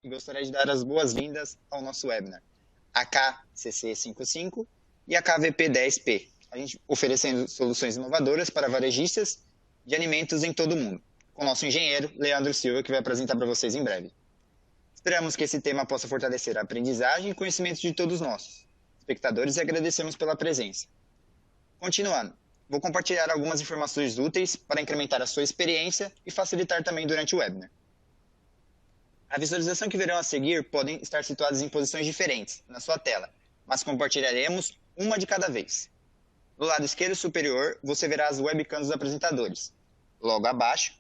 e gostaria de dar as boas-vindas ao nosso webinar, AKCC55 e AKVP10P, a gente oferecendo soluções inovadoras para varejistas de alimentos em todo o mundo, com o nosso engenheiro, Leandro Silva, que vai apresentar para vocês em breve. Esperamos que esse tema possa fortalecer a aprendizagem e conhecimento de todos nós, espectadores, e agradecemos pela presença. Continuando, vou compartilhar algumas informações úteis para incrementar a sua experiência e facilitar também durante o webinar. A visualização que verão a seguir podem estar situadas em posições diferentes na sua tela, mas compartilharemos uma de cada vez. Do lado esquerdo superior, você verá as webcams dos apresentadores. Logo abaixo,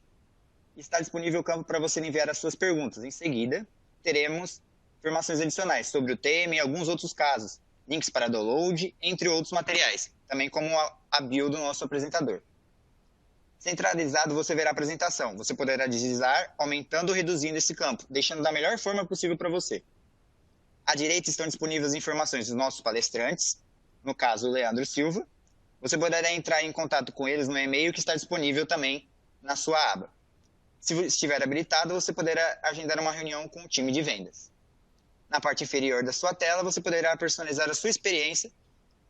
está disponível o campo para você enviar as suas perguntas. Em seguida, teremos informações adicionais sobre o tema e alguns outros casos, links para download, entre outros materiais, também como a bio do nosso apresentador. Centralizado, você verá a apresentação. Você poderá deslizar, aumentando ou reduzindo esse campo, deixando da melhor forma possível para você. À direita estão disponíveis as informações dos nossos palestrantes, no caso o Leandro Silva. Você poderá entrar em contato com eles no e-mail que está disponível também na sua aba. Se estiver habilitado, você poderá agendar uma reunião com o time de vendas. Na parte inferior da sua tela, você poderá personalizar a sua experiência,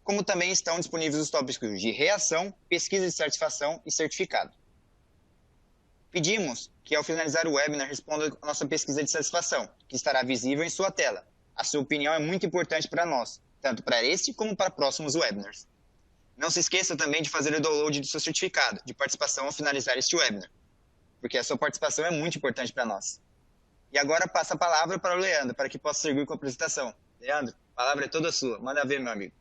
como também estão disponíveis os tópicos de reação, pesquisa de satisfação e certificado. Pedimos que, ao finalizar o webinar, responda a nossa pesquisa de satisfação, que estará visível em sua tela. A sua opinião é muito importante para nós, tanto para este como para próximos webinars. Não se esqueça também de fazer o download do seu certificado de participação ao finalizar este webinar, porque a sua participação é muito importante para nós. E agora passa a palavra para o Leandro, para que possa seguir com a apresentação. Leandro, a palavra é toda sua. Manda ver, meu amigo.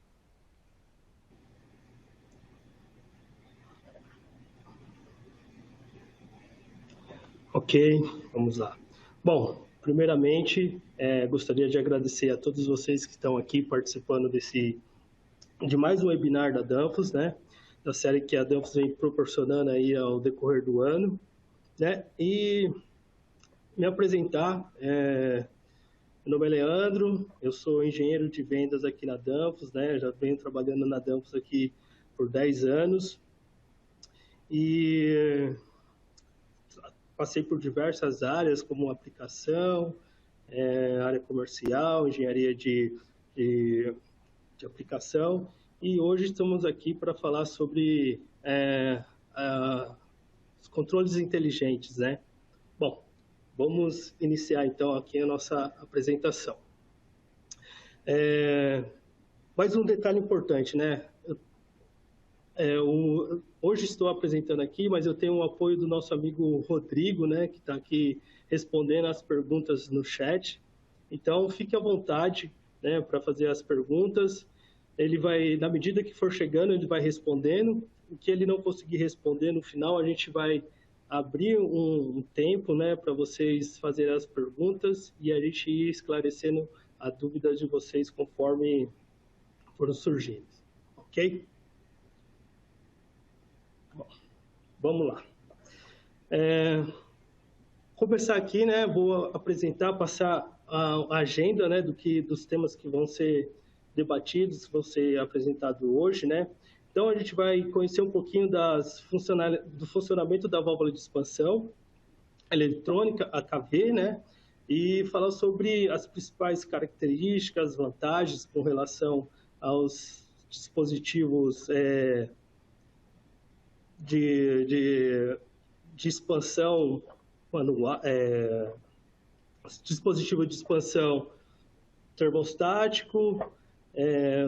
Ok, vamos lá. Bom, primeiramente, gostaria de agradecer a todos vocês que estão aqui participando de mais um webinar da Danfoss, né? Da série que a Danfoss vem proporcionando aí ao decorrer do ano, né? E me apresentar, meu nome é Leandro, eu sou engenheiro de vendas aqui na Danfoss, né? Já venho trabalhando na Danfoss aqui por 10 anos e passei por diversas áreas, como aplicação, área comercial, engenharia de aplicação, e hoje estamos aqui para falar sobre os controles inteligentes, né? Bom, vamos iniciar então aqui a nossa apresentação. Mais um detalhe importante, né? Hoje estou apresentando aqui, mas eu tenho o apoio do nosso amigo Rodrigo, né, que está aqui respondendo as perguntas no chat. Então, fique à vontade, né, para fazer as perguntas. Ele vai, na medida que for chegando, ele vai respondendo. O que ele não conseguir responder no final, a gente vai abrir um tempo, né, para vocês fazerem as perguntas e a gente ir esclarecendo as dúvidas de vocês conforme foram surgindo. Ok? Bom, vamos lá. Começar aqui, né? Vou passar a agenda, né? Dos temas que vão ser debatidos, vão ser apresentados hoje, né? Então, a gente vai conhecer um pouquinho do funcionamento da válvula de expansão eletrônica, AKV, né? E falar sobre as principais características, vantagens com relação aos dispositivos de expansão manual, dispositivo de expansão termostático,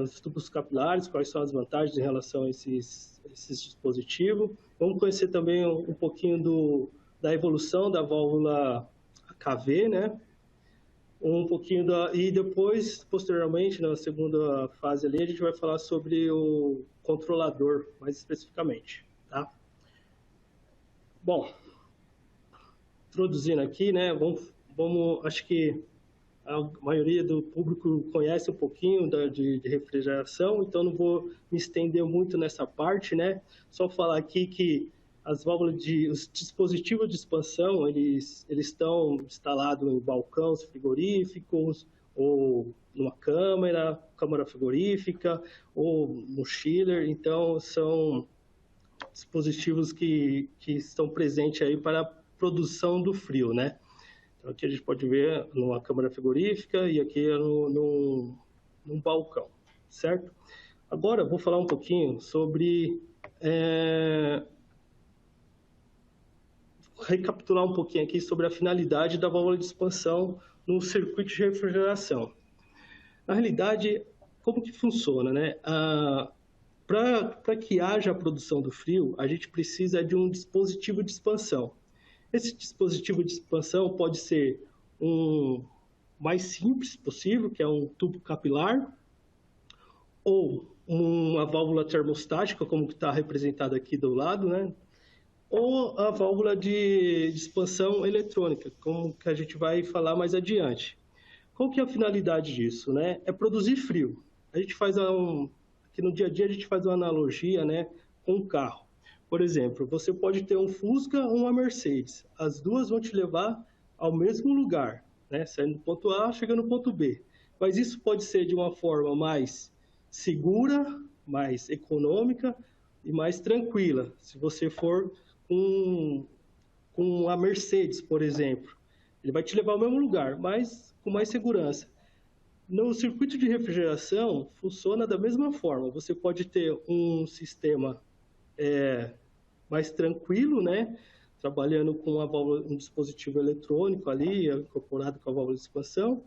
os tubos capilares, quais são as vantagens em relação a esses dispositivos. Vamos conhecer também um pouquinho da evolução da válvula AKV, né? Um pouquinho e depois, posteriormente, na segunda fase ali, a gente vai falar sobre o controlador, mais especificamente. Tá? Bom, introduzindo aqui, né? Acho que a maioria do público conhece um pouquinho de refrigeração, então não vou me estender muito nessa parte, né? Só falar aqui que os dispositivos de expansão, eles estão instalados em balcões frigoríficos, ou numa câmara frigorífica, ou no chiller, então são dispositivos que estão presentes aí para a produção do frio, né? Então, aqui a gente pode ver numa câmara frigorífica e aqui é num balcão, certo? Agora, eu vou falar um pouquinho sobre... recapitular um pouquinho aqui sobre a finalidade da válvula de expansão no circuito de refrigeração. Na realidade, como que funciona, né? Para que haja a produção do frio, a gente precisa de um dispositivo de expansão. Esse dispositivo de expansão pode ser um mais simples possível, que é um tubo capilar, ou uma válvula termostática, como está representada aqui do lado, né? Ou a válvula de expansão eletrônica, como que a gente vai falar mais adiante. Qual que é a finalidade disso, né? É produzir frio. A gente faz aqui no dia a dia a gente faz uma analogia, né, com um carro. Por exemplo, você pode ter um Fusca ou uma Mercedes. As duas vão te levar ao mesmo lugar, né? Saindo do ponto A, chegando no ponto B. Mas isso pode ser de uma forma mais segura, mais econômica e mais tranquila. Se você for com a Mercedes, por exemplo, ele vai te levar ao mesmo lugar, mas com mais segurança. No circuito de refrigeração, funciona da mesma forma. Você pode ter um sistema mais tranquilo, né? Trabalhando com um dispositivo eletrônico ali, incorporado com a válvula de expansão,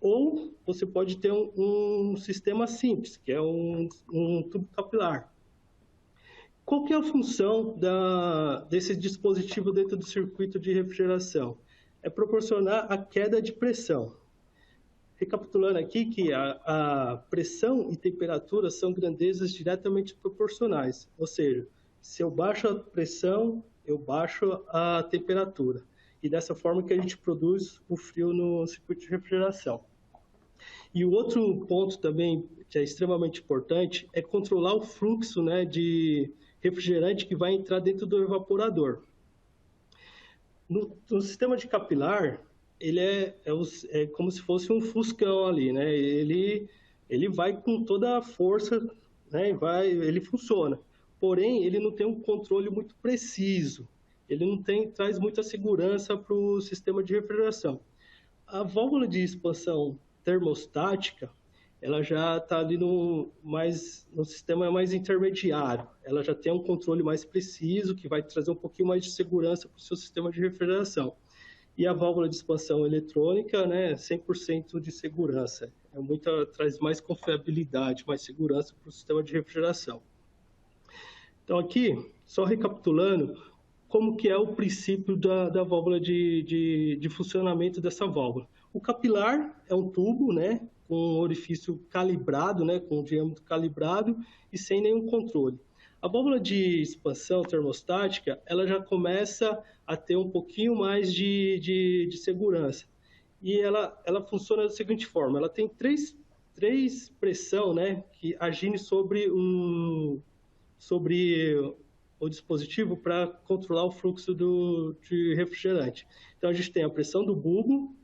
ou você pode ter um sistema simples, que é um tubo capilar. Qual que é a função desse dispositivo dentro do circuito de refrigeração? É proporcionar a queda de pressão. Recapitulando aqui que a pressão e temperatura são grandezas diretamente proporcionais, ou seja, se eu baixo a pressão, eu baixo a temperatura. E dessa forma que a gente produz o frio no circuito de refrigeração. E o outro ponto também que é extremamente importante é controlar o fluxo, né, de refrigerante que vai entrar dentro do evaporador. No sistema de capilar, ele é como se fosse um fuscão ali, né? Ele vai com toda a força, né? Ele funciona. Porém, ele não tem um controle muito preciso. Ele não traz muita segurança para o sistema de refrigeração. A válvula de expansão termostática, ela já está ali no sistema mais intermediário. Ela já tem um controle mais preciso, que vai trazer um pouquinho mais de segurança para o seu sistema de refrigeração. E a válvula de expansão eletrônica, né, 100% de segurança. Traz mais confiabilidade, mais segurança para o sistema de refrigeração. Então aqui, só recapitulando, como que é o princípio da válvula de funcionamento dessa válvula. O capilar é um tubo, né, com um orifício calibrado, né, com um diâmetro calibrado e sem nenhum controle. A válvula de expansão termostática, ela já começa a ter um pouquinho mais de segurança. E ela funciona da seguinte forma, ela tem três pressão, né, que agem sobre o dispositivo para controlar o fluxo de refrigerante. Então, a gente tem a pressão do bulbo,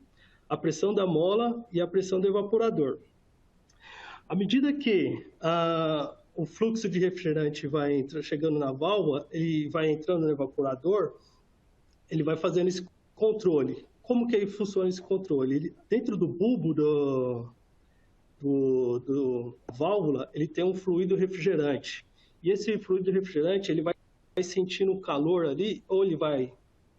a pressão da mola e a pressão do evaporador. À medida que o fluxo de refrigerante vai chegando na válvula e vai entrando no evaporador, ele vai fazendo esse controle. Como que funciona esse controle? Dentro do bulbo do válvula, ele tem um fluido refrigerante. E esse fluido refrigerante, ele vai sentindo o calor ali, ou ele vai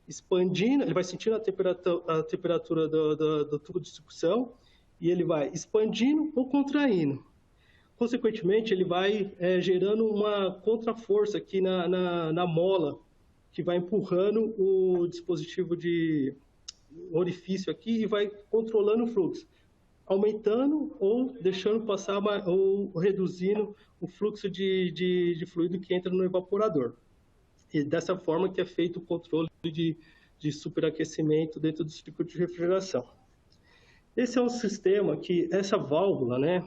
expandindo, ele vai sentindo a temperatura do tubo de sucção, e ele vai expandindo ou contraindo. Consequentemente, ele vai gerando uma contraforça aqui na mola, que vai empurrando o dispositivo de orifício aqui e vai controlando o fluxo, aumentando ou deixando passar ou reduzindo o fluxo de fluido que entra no evaporador. E dessa forma que é feito o controle de superaquecimento dentro do circuito de refrigeração. Esse é um sistema que essa válvula, né,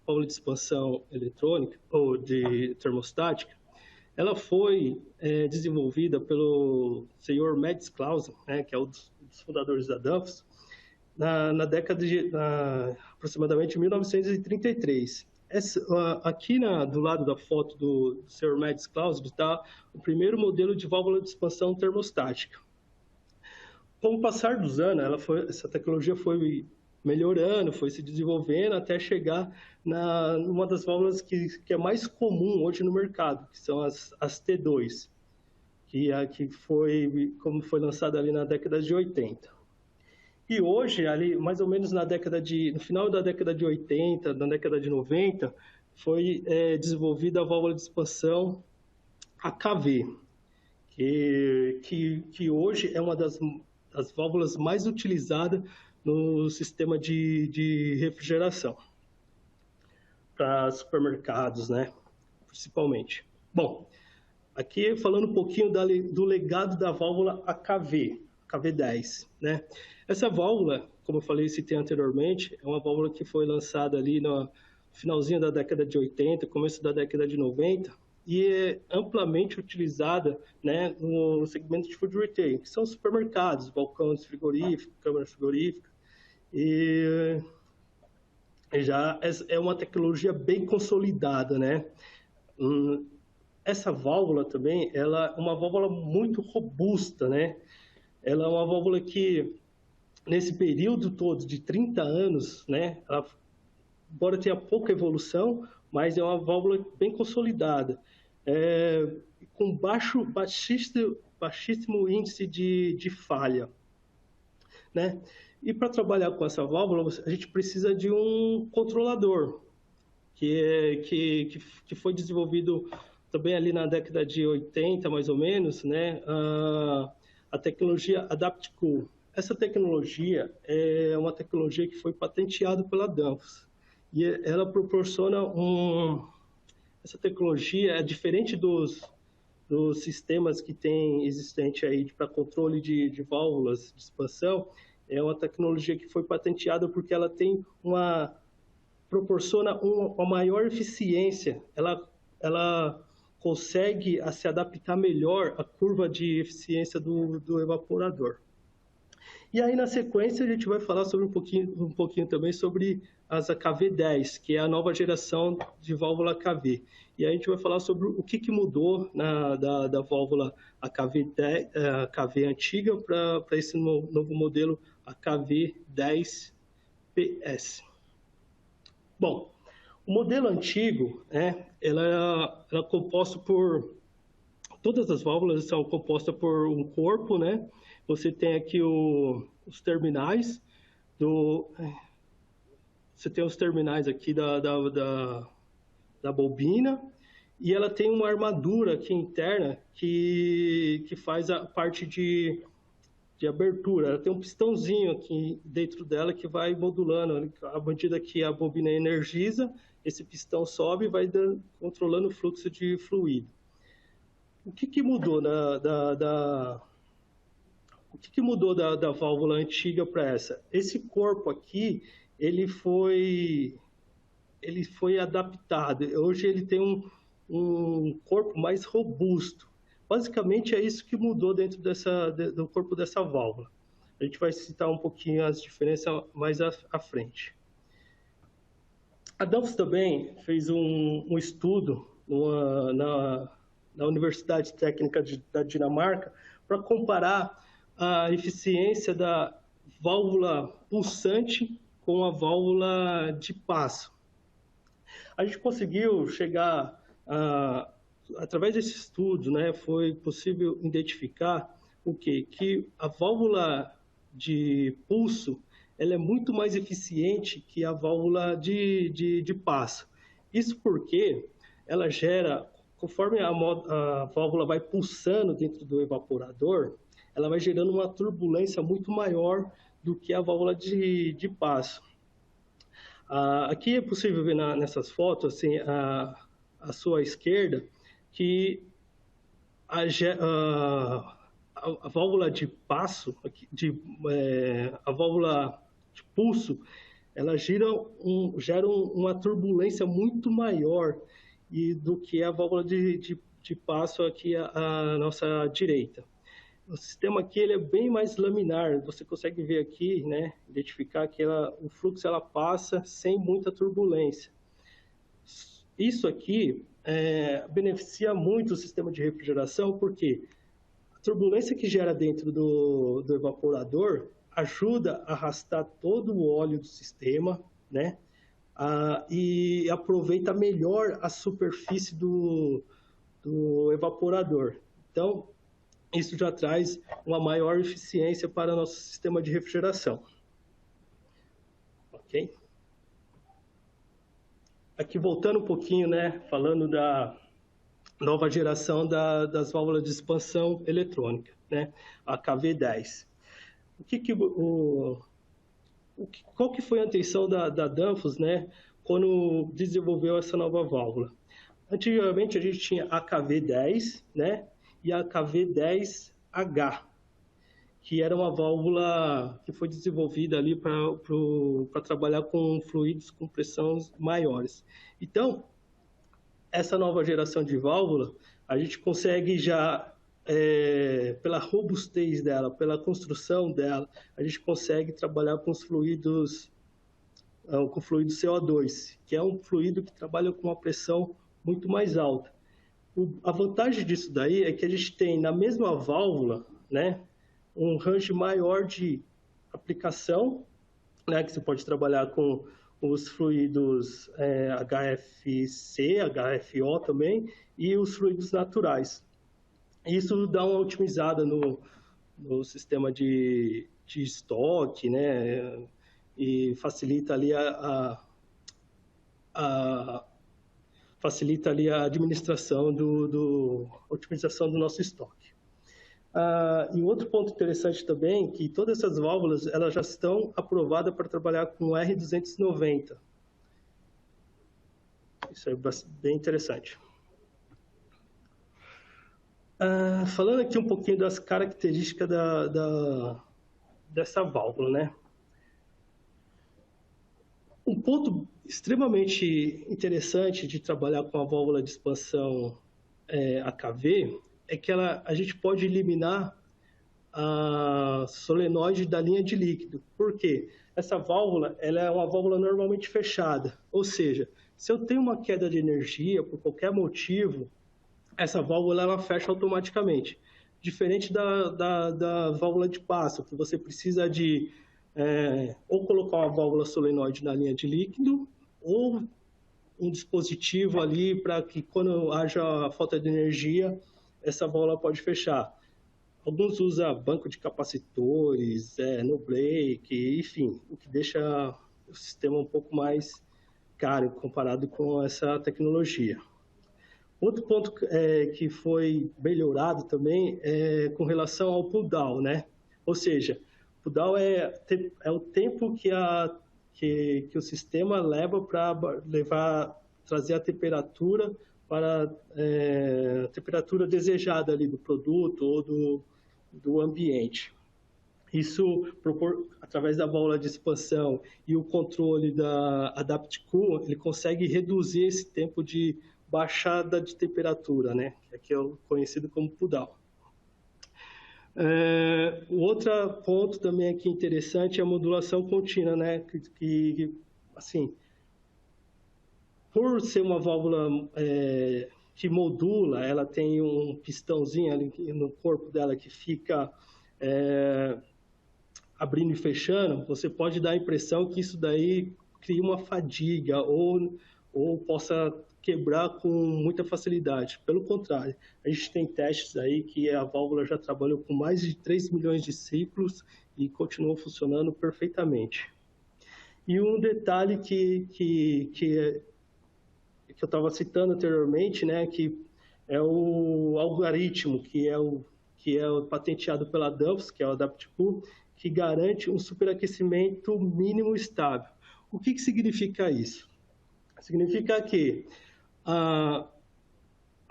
válvula de expansão eletrônica ou de termostática, ela foi desenvolvida pelo senhor Mads Clausen, né, que é um dos fundadores da Danfoss, na década de aproximadamente 1933. Aqui do lado da foto do Sr. Mads Clausen está o primeiro modelo de válvula de expansão termostática. Com o passar dos anos, essa tecnologia foi melhorando, foi se desenvolvendo até chegar numa das válvulas que é mais comum hoje no mercado, que são as T2, que como foi lançada ali na década de 80. E hoje, ali, mais ou menos no final da década de 80, na década de 90, foi desenvolvida a válvula de expansão AKV, que hoje é uma das válvulas mais utilizadas no sistema de refrigeração para supermercados, né? Principalmente. Bom, aqui falando um pouquinho do legado da válvula AKV, AKV10, né? Essa válvula, como eu falei, citei anteriormente, é uma válvula que foi lançada ali no finalzinho da década de 80, começo da década de 90, e é amplamente utilizada, né, no segmento de food retail, que são supermercados, balcões frigoríficos, câmaras frigoríficas, e já é uma tecnologia bem consolidada, né? Essa válvula também, ela é uma válvula muito robusta, né? Ela é uma válvula que, nesse período todo de 30 anos, né, embora tenha pouca evolução, mas é uma válvula bem consolidada, com baixíssimo índice de falha, né? E para trabalhar com essa válvula, a gente precisa de um controlador, que foi desenvolvido também ali na década de 80, mais ou menos, né? A tecnologia AdaptCool. Essa tecnologia é uma tecnologia que foi patenteada pela Danfoss. E ela proporciona essa tecnologia é diferente dos sistemas que tem existente aí para controle de válvulas de expansão. É uma tecnologia que foi patenteada porque ela tem proporciona uma maior eficiência. Ela consegue se adaptar melhor à curva de eficiência do evaporador. E aí, na sequência, a gente vai falar sobre um pouquinho também sobre as AKV10, que é a nova geração de válvula AKV. E aí a gente vai falar sobre o que mudou da válvula AKV antiga para esse novo modelo AKV10PS. Bom, o modelo antigo, ela é composto por... Todas as válvulas são compostas por um corpo, né? Você tem aqui os terminais você tem os terminais aqui da bobina, e ela tem uma armadura aqui interna que faz a parte de abertura. Ela tem um pistãozinho aqui dentro dela que vai modulando. À medida que a bobina energiza, esse pistão sobe e vai controlando o fluxo de fluido. O que mudou O que mudou da válvula antiga para essa? Esse corpo aqui, ele foi adaptado. Hoje ele tem um corpo mais robusto. Basicamente é isso que mudou dentro do corpo dessa válvula. A gente vai citar um pouquinho as diferenças mais à frente. A Danfoss também fez um estudo na Universidade Técnica da Dinamarca para comparar a eficiência da válvula pulsante com a válvula de passo. A gente conseguiu chegar, através desse estudo, né, foi possível identificar o quê? Que a válvula de pulso ela é muito mais eficiente que a válvula de passo. Isso porque ela gera, conforme a válvula vai pulsando dentro do evaporador, ela vai gerando uma turbulência muito maior do que a válvula de passo. Aqui é possível ver nessas fotos, assim, à sua esquerda, que a válvula de passo, a válvula de pulso, ela gera uma turbulência muito maior do que a válvula de passo aqui à nossa direita. O sistema aqui ele é bem mais laminar, você consegue ver aqui, né, identificar que o fluxo ela passa sem muita turbulência. Isso aqui beneficia muito o sistema de refrigeração, porque turbulência que gera dentro do evaporador ajuda a arrastar todo o óleo do sistema, né? E aproveita melhor a superfície do evaporador. Então, isso já traz uma maior eficiência para o nosso sistema de refrigeração. Ok? Aqui voltando um pouquinho, né, falando da nova geração das válvulas de expansão eletrônica, né, a KV10. Qual que foi a intenção da Danfoss, né, quando desenvolveu essa nova válvula? Antigamente a gente tinha a KV10, né, e a KV10H, que era uma válvula que foi desenvolvida ali para trabalhar com fluidos com pressões maiores. Então, essa nova geração de válvula, a gente consegue já, pela robustez dela, pela construção dela, a gente consegue trabalhar com os fluidos, com o fluido CO2, que é um fluido que trabalha com uma pressão muito mais alta. A vantagem disso daí é que a gente tem na mesma válvula, né, um range maior de aplicação, né, que você pode trabalhar com os fluidos HFC, HFO também, e os fluidos naturais. Isso dá uma otimizada no sistema de estoque, né, e facilita ali facilita ali a administração a otimização do nosso estoque. E outro ponto interessante também, que todas essas válvulas elas já estão aprovadas para trabalhar com R290. Isso é bem interessante. Falando aqui um pouquinho das características dessa válvula, né? Um ponto extremamente interessante de trabalhar com a válvula de expansão AKV é que a gente pode eliminar a solenoide da linha de líquido. Por quê? Essa válvula ela é uma válvula normalmente fechada, ou seja, se eu tenho uma queda de energia por qualquer motivo, essa válvula ela fecha automaticamente. Diferente da válvula de passo, que você precisa de ou colocar uma válvula solenoide na linha de líquido, ou um dispositivo ali para que quando haja falta de energia, essa válvula pode fechar. Alguns usam banco de capacitores, no break, enfim, o que deixa o sistema um pouco mais caro comparado com essa tecnologia. Outro ponto que foi melhorado também é com relação ao pull down, né? Ou seja, pull down é o tempo que o sistema leva para trazer a temperatura para a temperatura desejada ali do produto ou do ambiente. Isso, através da válvula de expansão e o controle da AdaptCool, ele consegue reduzir esse tempo de baixada de temperatura, né? Que é o conhecido como pull down. O outro ponto também aqui interessante é a modulação contínua, né? Que assim, por ser uma válvula que modula, ela tem um pistãozinho ali no corpo dela que fica abrindo e fechando, você pode dar a impressão que isso daí cria uma fadiga ou possa quebrar com muita facilidade. Pelo contrário, a gente tem testes aí que a válvula já trabalhou com mais de 3 milhões de ciclos e continua funcionando perfeitamente. E um detalhe que eu estava citando anteriormente, né, que é o algoritmo, que é o patenteado pela Danfoss, que é o AdaptCool, que garante um superaquecimento mínimo estável. O que significa isso? Significa que a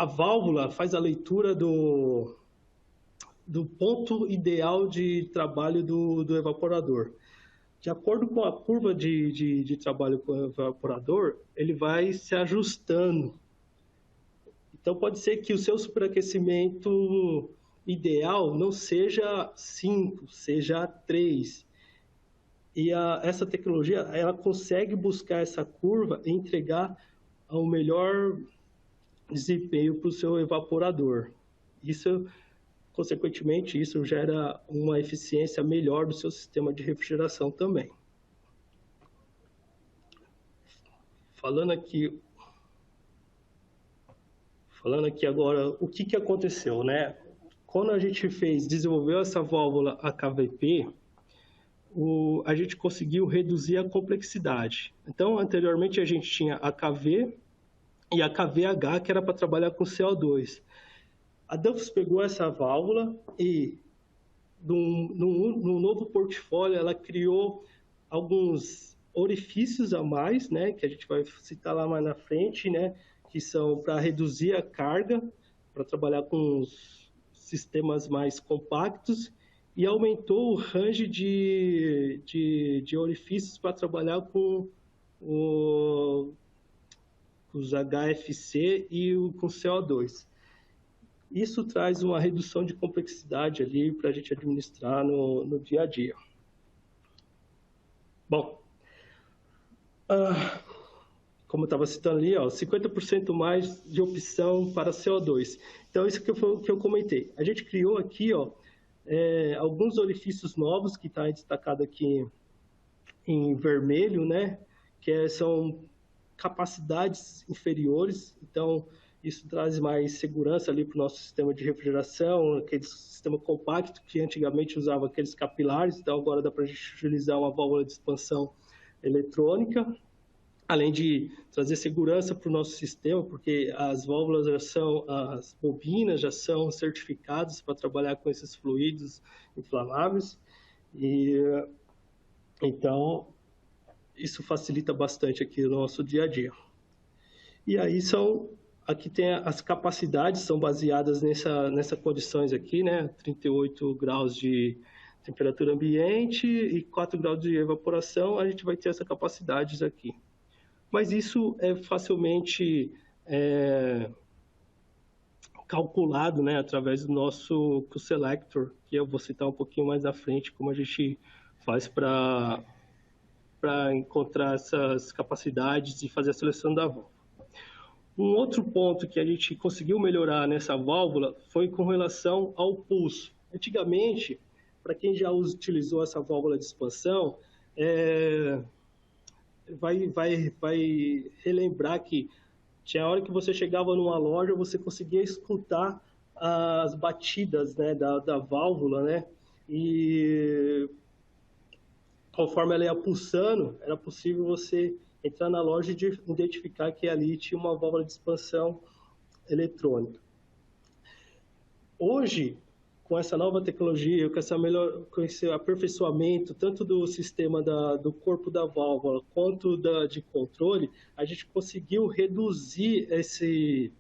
válvula faz a leitura do ponto ideal de trabalho do evaporador. De acordo com a curva de trabalho com o evaporador, ele vai se ajustando. Então, pode ser que o seu superaquecimento ideal não seja 5, seja 3. E essa tecnologia, ela consegue buscar essa curva e entregar o melhor desempenho para o seu evaporador. Isso consequentemente, isso gera uma eficiência melhor do seu sistema de refrigeração também. Falando aqui agora, o que aconteceu, né? Quando a gente desenvolveu essa válvula AKVP, a gente conseguiu reduzir a complexidade. Então, anteriormente, a gente tinha AKV e AKVH, que era para trabalhar com CO2. A Danfoss pegou essa válvula e, num novo portfólio, ela criou alguns orifícios a mais, né, que a gente vai citar lá mais na frente, né, que são para reduzir a carga, para trabalhar com os sistemas mais compactos, e aumentou o range de orifícios para trabalhar com os HFC e com CO2. Isso traz uma redução de complexidade ali para a gente administrar no dia a dia. Bom, como eu estava citando ali, 50% mais de opção para CO2. Então, isso que eu comentei. A gente criou aqui alguns orifícios novos, que está destacado aqui em vermelho, né? Que são capacidades inferiores. Então, isso traz mais segurança ali para o nosso sistema de refrigeração, aquele sistema compacto que antigamente usava aqueles capilares. Então, agora dá para a gente utilizar uma válvula de expansão eletrônica, além de trazer segurança para o nosso sistema, porque as válvulas as bobinas já são certificadas para trabalhar com esses fluidos inflamáveis, e então isso facilita bastante aqui o nosso dia a dia. E aí aqui tem as capacidades, são baseadas nessas condições aqui, né? 38 graus de temperatura ambiente e 4 graus de evaporação, a gente vai ter essas capacidades aqui. Mas isso é facilmente calculado, né, através do nosso Q-Selector, que eu vou citar um pouquinho mais à frente, como a gente faz para encontrar essas capacidades e fazer a seleção da válvula. Um outro ponto que a gente conseguiu melhorar nessa válvula foi com relação ao pulso. Antigamente, para quem já utilizou essa válvula de expansão, vai relembrar que tinha hora que você chegava numa loja, você conseguia escutar as batidas, né, da válvula, né? E conforme ela ia pulsando, era possível você entrar na loja e identificar que ali tinha uma válvula de expansão eletrônica. Hoje, com essa nova tecnologia, com esse aperfeiçoamento, tanto do sistema do corpo da válvula quanto de controle, a gente conseguiu reduzir esse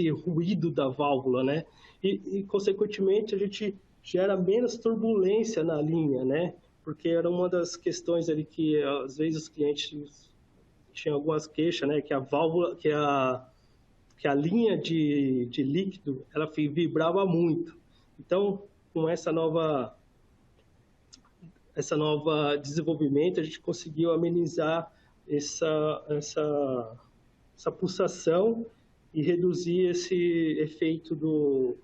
ruído da válvula, né? E, consequentemente, a gente gera menos turbulência na linha, né? Porque era uma das questões ali que, às vezes, os clientes tinham algumas queixas, né? Que a válvula, que a linha de líquido, ela vibrava muito. Então, com essa nova desenvolvimento, a gente conseguiu amenizar essa pulsação e reduzir esse efeito do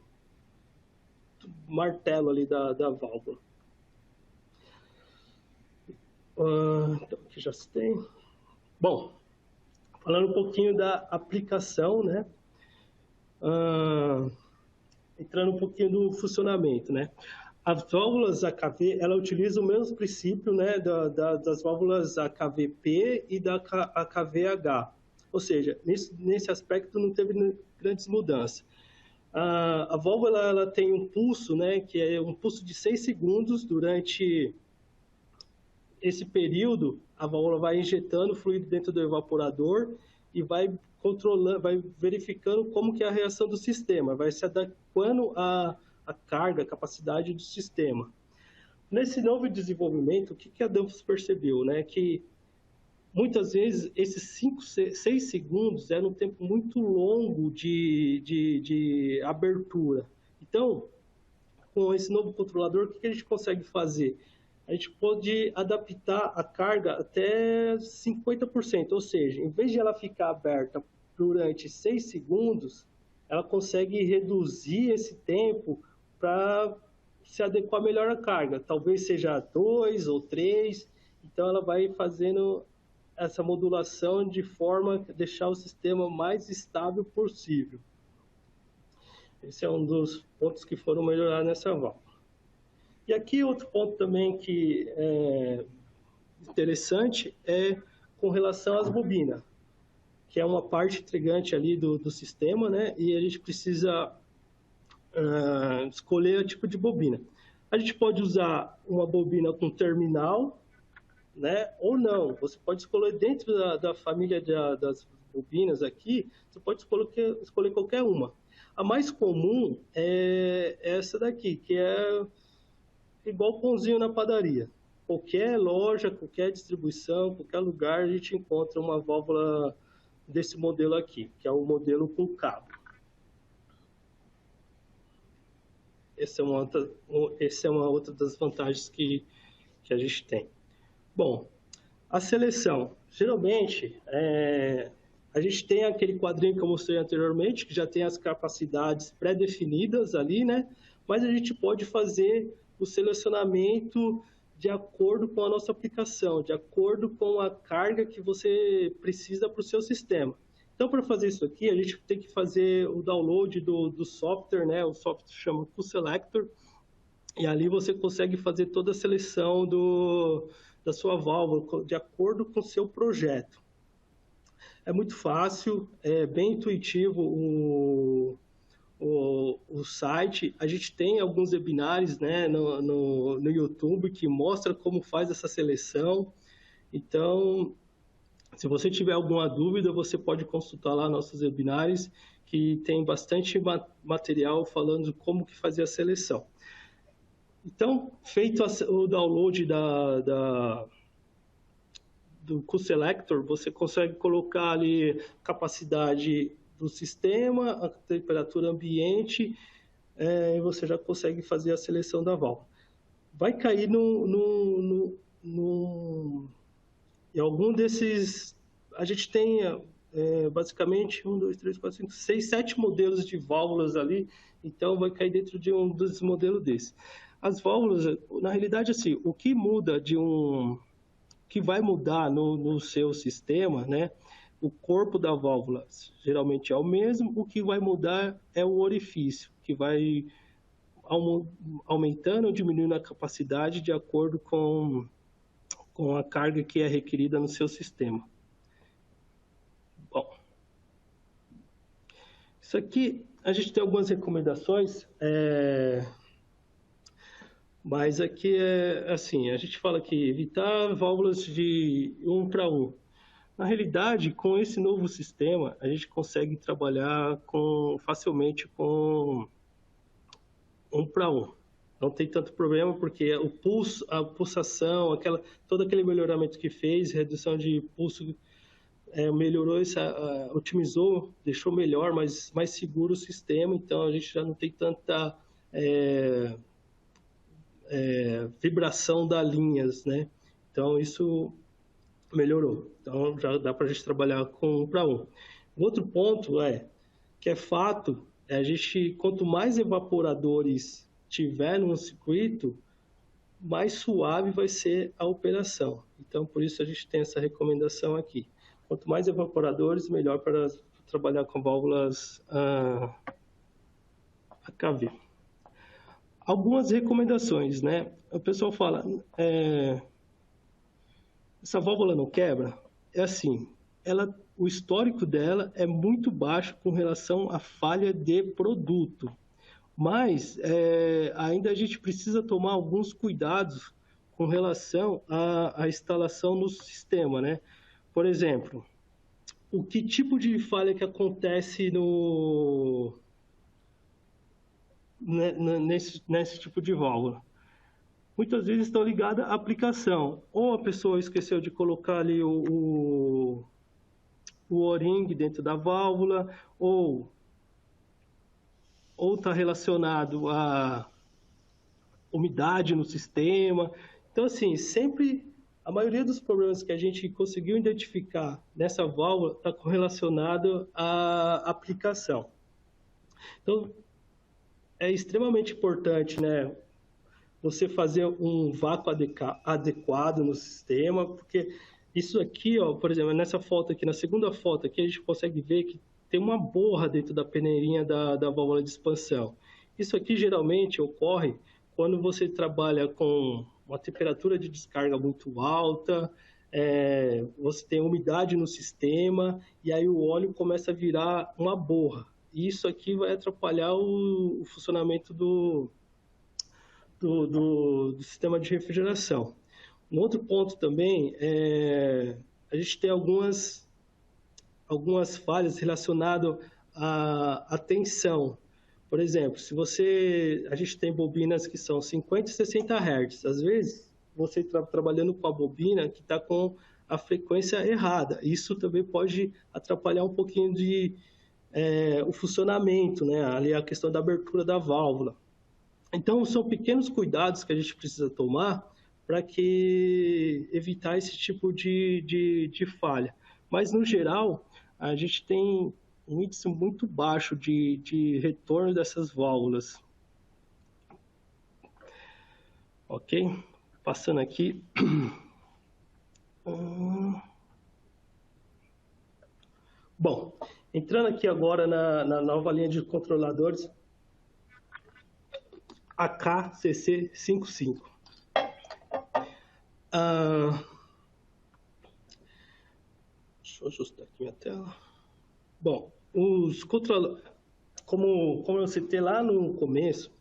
martelo ali da válvula. Então, aqui já se tem. Bom, falando um pouquinho da aplicação, né? Entrando um pouquinho do funcionamento, né? As válvulas AKV, ela utiliza o mesmo princípio, né, das válvulas AKVP e da AKVH. Ou seja, nesse aspecto não teve grandes mudanças. A válvula ela tem um pulso, né, que é um pulso de 6 segundos. Durante esse período, a válvula vai injetando fluido dentro do evaporador e vai controlando, vai verificando como que é a reação do sistema, vai se adequando à carga, à capacidade do sistema. Nesse novo desenvolvimento, o que a Danfoss percebeu, né? Que muitas vezes esses 6 segundos era um tempo muito longo de abertura. Então, com esse novo controlador, o que a gente consegue fazer? A gente pode adaptar a carga até 50%, ou seja, em vez de ela ficar aberta durante 6 segundos, ela consegue reduzir esse tempo para se adequar melhor à carga. Talvez seja 2 ou 3, então ela vai fazendo essa modulação de forma a deixar o sistema mais estável possível. Esse é um dos pontos que foram melhorados nessa válvula. E aqui outro ponto também que é interessante é com relação às bobinas, que é uma parte intrigante ali do sistema, né? E a gente precisa escolher o tipo de bobina. A gente pode usar uma bobina com terminal, né? Ou não. Você pode escolher dentro da família das bobinas aqui, você pode escolher qualquer uma. A mais comum é essa daqui, que é igual pãozinho na padaria. Qualquer loja, qualquer distribuição, qualquer lugar, a gente encontra uma válvula desse modelo aqui, que é o modelo com cabo. Essa é uma outra das vantagens que a gente tem. Bom, a seleção. Geralmente, a gente tem aquele quadrinho que eu mostrei anteriormente, que já tem as capacidades pré-definidas ali, né? Mas a gente pode fazer o selecionamento de acordo com a nossa aplicação, de acordo com a carga que você precisa para o seu sistema. Então, para fazer isso aqui, a gente tem que fazer o download do software, né? O software chama QSelector, e ali você consegue fazer toda a seleção da sua válvula de acordo com o seu projeto. É muito fácil, é bem intuitivo o site. A gente tem alguns webinários, né, no YouTube que mostra como faz essa seleção. Então, se você tiver alguma dúvida, você pode consultar lá nossos webinários, que tem bastante material falando como que fazer a seleção. Então, feito o download do QSelector, você consegue colocar ali capacidade do sistema, a temperatura ambiente, e você já consegue fazer a seleção da válvula. Vai cair em algum desses... A gente tem basicamente 1, 2, 3, 4, 5, 6, 7 modelos de válvulas ali, então vai cair dentro de um dos modelos desses. As válvulas, na realidade, assim, o que muda que vai mudar no seu sistema, né? O corpo da válvula geralmente é o mesmo, o que vai mudar é o orifício, que vai aumentando ou diminuindo a capacidade de acordo com a carga que é requerida no seu sistema. Bom, isso aqui a gente tem algumas recomendações, mas aqui é assim, a gente fala que evitar válvulas de 1 para 1. Na realidade, com esse novo sistema, a gente consegue trabalhar facilmente com 1 para 1. Não tem tanto problema, porque o pulso, a pulsação, todo aquele melhoramento que fez, redução de pulso, melhorou, otimizou, deixou melhor, mais seguro o sistema, então a gente já não tem tanta vibração das linhas, né? Então isso melhorou. Então já dá para a gente trabalhar com 1 para 1. O outro ponto que é fato, a gente, quanto mais evaporadores tiver no circuito, mais suave vai ser a operação. Então, por isso a gente tem essa recomendação aqui. Quanto mais evaporadores, melhor para trabalhar com válvulas AKV. Algumas recomendações, né? O pessoal fala, essa válvula não quebra? É assim, o histórico dela é muito baixo com relação à falha de produto. Mas ainda a gente precisa tomar alguns cuidados com relação à instalação no sistema, né? Por exemplo, que tipo de falha que acontece nesse tipo de válvula? Muitas vezes estão ligadas à aplicação. Ou a pessoa esqueceu de colocar ali o O-ring dentro da válvula, ou está relacionado à umidade no sistema. Então, assim, sempre a maioria dos problemas que a gente conseguiu identificar nessa válvula está relacionado à aplicação. Então, é extremamente importante, né, você fazer um vácuo adequado no sistema, porque isso aqui, ó, por exemplo, nessa foto aqui, na segunda foto aqui, a gente consegue ver que tem uma borra dentro da peneirinha da válvula de expansão. Isso aqui geralmente ocorre quando você trabalha com uma temperatura de descarga muito alta, você tem umidade no sistema, e aí o óleo começa a virar uma borra. E isso aqui vai atrapalhar o funcionamento do sistema de refrigeração. Um outro ponto também a gente tem algumas falhas relacionadas à tensão. Por exemplo, a gente tem bobinas que são 50 e 60 Hz. Às vezes, você está trabalhando com a bobina que está com a frequência errada. Isso também pode atrapalhar um pouquinho o funcionamento, né? Ali a questão da abertura da válvula. Então, são pequenos cuidados que a gente precisa tomar para evitar esse tipo de falha. Mas, no geral, a gente tem um índice muito baixo de retorno dessas válvulas. Ok? Passando aqui. Bom, entrando aqui agora na nova linha de controladores, AK-CC55. Deixa eu ajustar aqui minha tela. Bom, os controladores, como eu citei lá no começo,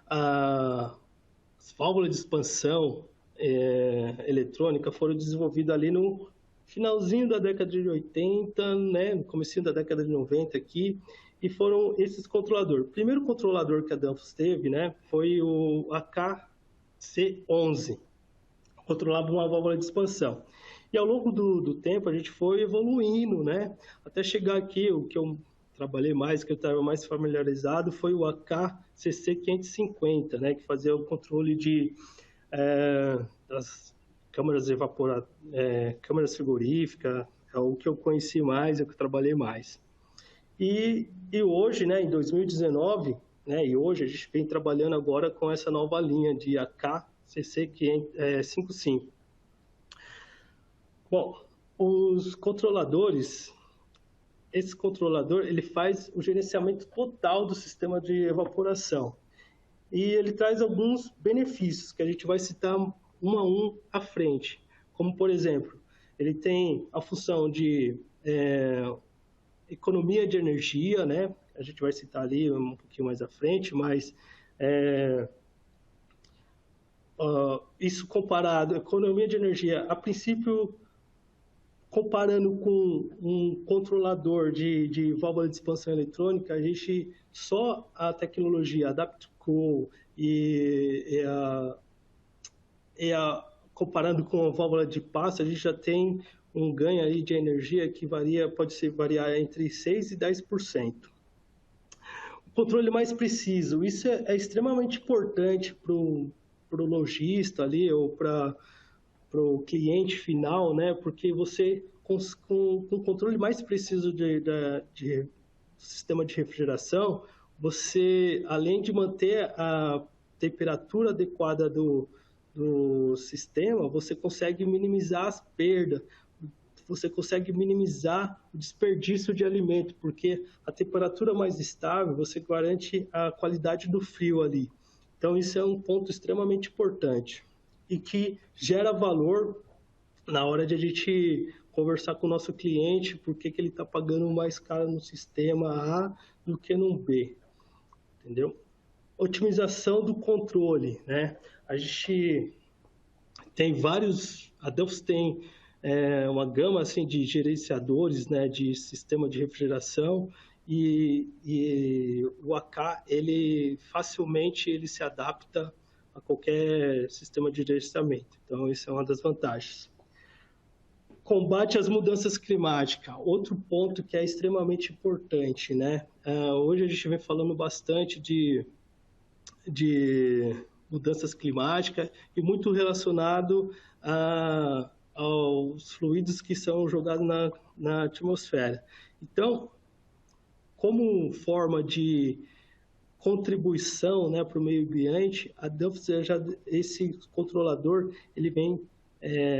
as válvulas de expansão eletrônica foram desenvolvidas ali no finalzinho da década de 80, né, no comecinho da década de 90 aqui, e foram esses controladores. O primeiro controlador que a Danfoss teve, né, foi o AK-C11, controlava uma válvula de expansão. E ao longo do tempo a gente foi evoluindo, né, até chegar aqui, o que eu trabalhei mais, que eu estava mais familiarizado, foi o AK-CC550, né, que fazia o controle das câmaras câmaras frigoríficas, é o que eu conheci mais, é o que eu trabalhei mais. E hoje, né, em 2019, né, e hoje a gente vem trabalhando agora com essa nova linha de AK-CC55. Bom, os controladores, esse controlador, ele faz o gerenciamento total do sistema de evaporação. E ele traz alguns benefícios que a gente vai citar um a um à frente. Como, por exemplo, ele tem a função de economia de energia, né? A gente vai citar ali um pouquinho mais à frente, mas isso comparado, economia de energia, a princípio, comparando com um controlador de válvula de expansão eletrônica, a gente só a tecnologia AdaptCool comparando com a válvula de passo, a gente já tem um ganho aí de energia que pode variar entre 6% e 10%. O controle mais preciso, isso é extremamente importante para o lojista ali, ou para o cliente final, né? Porque você, com o controle mais preciso do sistema de refrigeração, você, além de manter a temperatura adequada do sistema, você consegue minimizar as perdas, você consegue minimizar o desperdício de alimento, porque a temperatura mais estável, você garante a qualidade do frio ali. Então, isso é um ponto extremamente importante e que gera valor na hora de a gente conversar com o nosso cliente, porque que ele está pagando mais caro no sistema A do que no B, entendeu? Otimização do controle, né? A gente tem a Danfoss tem uma gama assim, de gerenciadores, né, de sistema de refrigeração, e o AK, ele facilmente se adapta a qualquer sistema de gerenciamento. Então, isso é uma das vantagens. Combate às mudanças climáticas, outro ponto que é extremamente importante, né? Hoje a gente vem falando bastante de mudanças climáticas e muito relacionado aos fluidos que são jogados na atmosfera. Então, como forma de contribuição, né, para o meio ambiente, a Danfoss, esse controlador, ele vem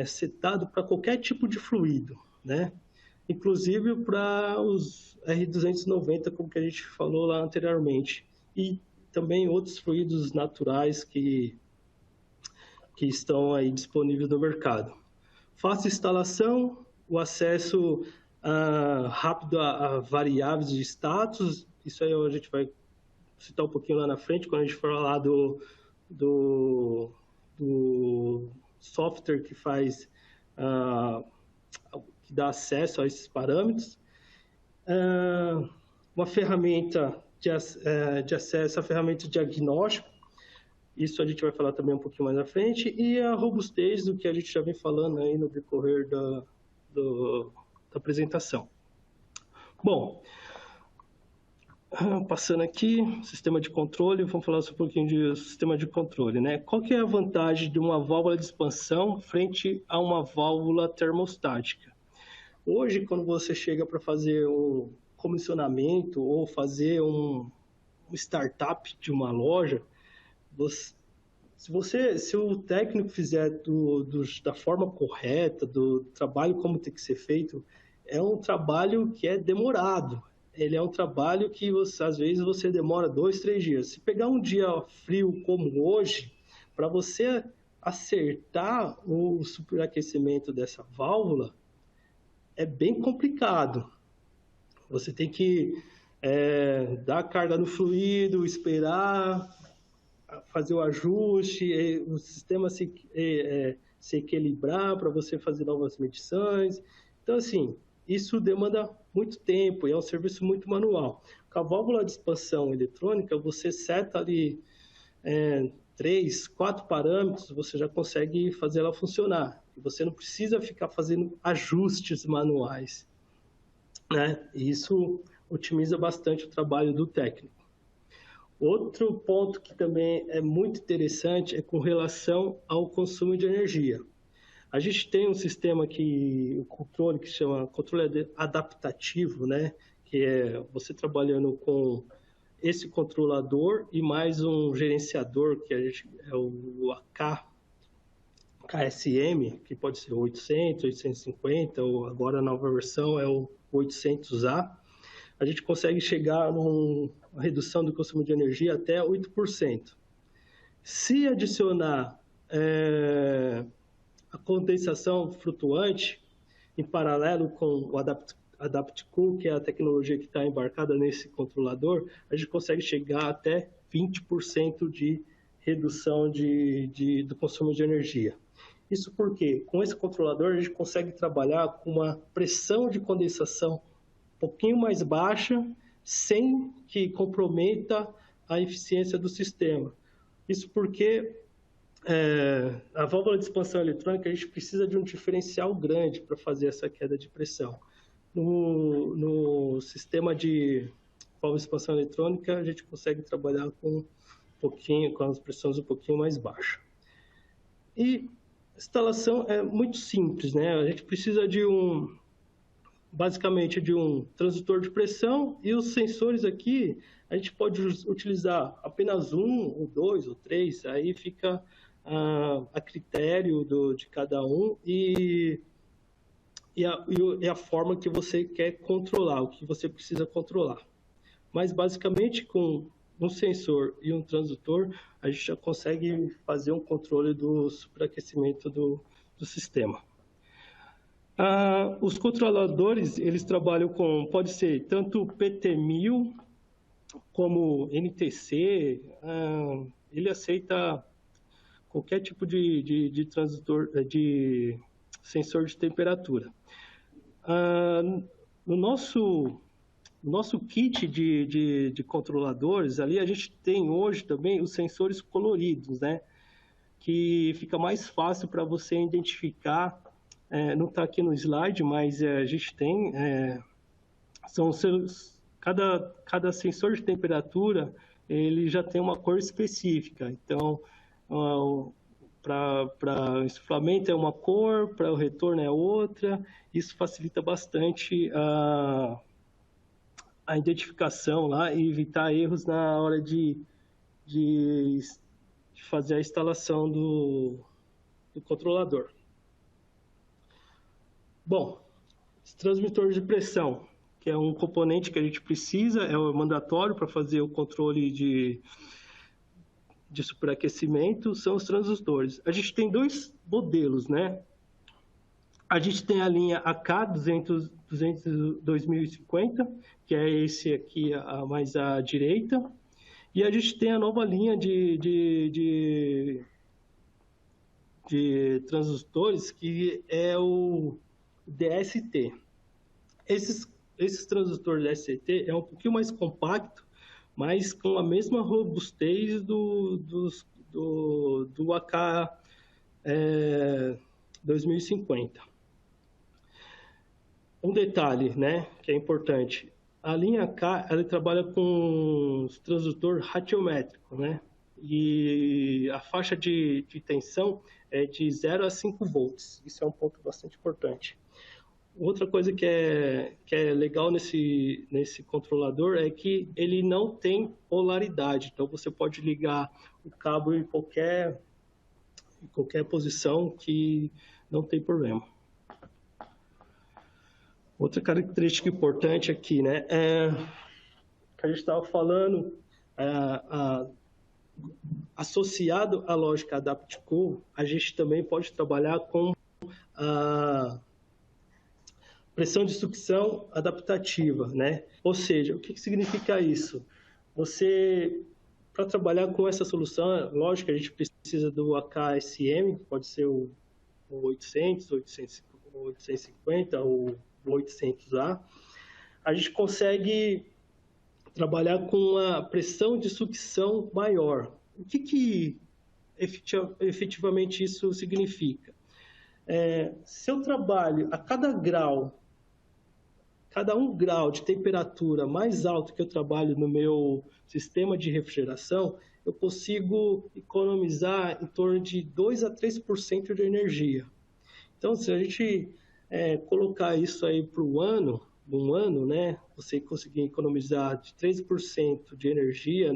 setado para qualquer tipo de fluido, né? Inclusive para os R290, como que a gente falou lá anteriormente, e também outros fluidos naturais que estão aí disponíveis no mercado. Fácil instalação, o acesso rápido a variáveis de status, isso aí a gente vai citar um pouquinho lá na frente, quando a gente for falar do software que faz, que dá acesso a esses parâmetros. Uma ferramenta de acesso, a ferramenta de diagnóstico, isso a gente vai falar também um pouquinho mais na frente, e a robustez do que a gente já vem falando aí no decorrer da apresentação. Bom, passando aqui, sistema de controle, vamos falar um pouquinho de sistema de controle, né? Qual que é a vantagem de uma válvula de expansão frente a uma válvula termostática? Hoje, quando você chega para fazer um comissionamento ou fazer um startup de uma loja, se o técnico fizer da forma correta, do trabalho como tem que ser feito, é um trabalho que é demorado. Ele é um trabalho que às vezes você demora 2, 3 dias. Se pegar um dia frio como hoje, para você acertar o superaquecimento dessa válvula, é bem complicado. Você tem que dar carga no fluido, esperar, fazer o ajuste, o sistema se equilibrar para você fazer novas medições. Então, assim, isso demanda muito tempo e é um serviço muito manual. Com a válvula de expansão eletrônica, você seta ali 3, 4 parâmetros, você já consegue fazer ela funcionar. E você não precisa ficar fazendo ajustes manuais, né? E isso otimiza bastante o trabalho do técnico. Outro ponto que também é muito interessante é com relação ao consumo de energia. A gente tem um sistema o controle que se chama controle adaptativo, né? Que é você trabalhando com esse controlador e mais um gerenciador, que é o KSM, que pode ser 800, 850, ou agora a nova versão é o 800A. A gente consegue chegar a uma redução do consumo de energia até 8%. Se adicionar a condensação flutuante, em paralelo com o AdaptCool, que é a tecnologia que está embarcada nesse controlador, a gente consegue chegar até 20% de redução do consumo de energia. Isso porque, com esse controlador, a gente consegue trabalhar com uma pressão de condensação um pouquinho mais baixa, sem que comprometa a eficiência do sistema. Isso porque a válvula de expansão eletrônica, a gente precisa de um diferencial grande para fazer essa queda de pressão. No sistema de válvula de expansão eletrônica, a gente consegue trabalhar com as pressões um pouquinho mais baixas. E a instalação é muito simples, né? A gente precisa basicamente de um transdutor de pressão, e os sensores aqui, a gente pode utilizar apenas 1, ou 2, ou 3, aí fica a critério de cada um e a forma que você quer controlar, o que você precisa controlar. Mas basicamente com um sensor e um transdutor, a gente já consegue fazer um controle do superaquecimento do sistema. Os controladores, eles trabalham pode ser tanto PT1000 como NTC, ele aceita qualquer tipo de transdutor, de sensor de temperatura. No nosso kit de controladores, ali a gente tem hoje também os sensores coloridos, né? Que fica mais fácil para você identificar. Não está aqui no slide, mas a gente tem. Cada sensor de temperatura ele já tem uma cor específica. Então, para insuflamento é uma cor, para o retorno é outra. Isso facilita bastante a a identificação lá e evitar erros na hora de fazer a instalação do controlador. Bom, os transmissores de pressão, que é um componente que a gente precisa, é mandatório para fazer o controle de superaquecimento, são os transistores. A gente tem dois modelos, né? A gente tem a linha AK2050, que é esse aqui mais à direita, e a gente tem a nova linha de transistores, que é o DST. Esses transistores DST é um pouquinho mais compacto, mas com a mesma robustez do AK 2050. Um detalhe, né, que é importante. A linha K, ela trabalha com transistor ratiométrico, né? E a faixa de tensão é de 0 a 5 volts. Isso é um ponto bastante importante. Outra coisa que é legal nesse controlador é que ele não tem polaridade. Então, você pode ligar o cabo em qualquer posição que não tem problema. Outra característica importante aqui, né, que a gente estava falando, associado à lógica Adapt-Co, a gente também pode trabalhar com a pressão de sucção adaptativa, né? Ou seja, o que significa isso? Para trabalhar com essa solução, lógico que a gente precisa do AKSM, pode ser o 800, 850 ou o 800A. A gente consegue trabalhar com uma pressão de sucção maior. O que efetivamente isso significa? Se eu trabalho a cada 1 grau de temperatura mais alto que eu trabalho no meu sistema de refrigeração, eu consigo economizar em torno de 2 a 3% de energia. Então, se a gente colocar isso aí para um ano, né, você conseguir economizar de 3% de energia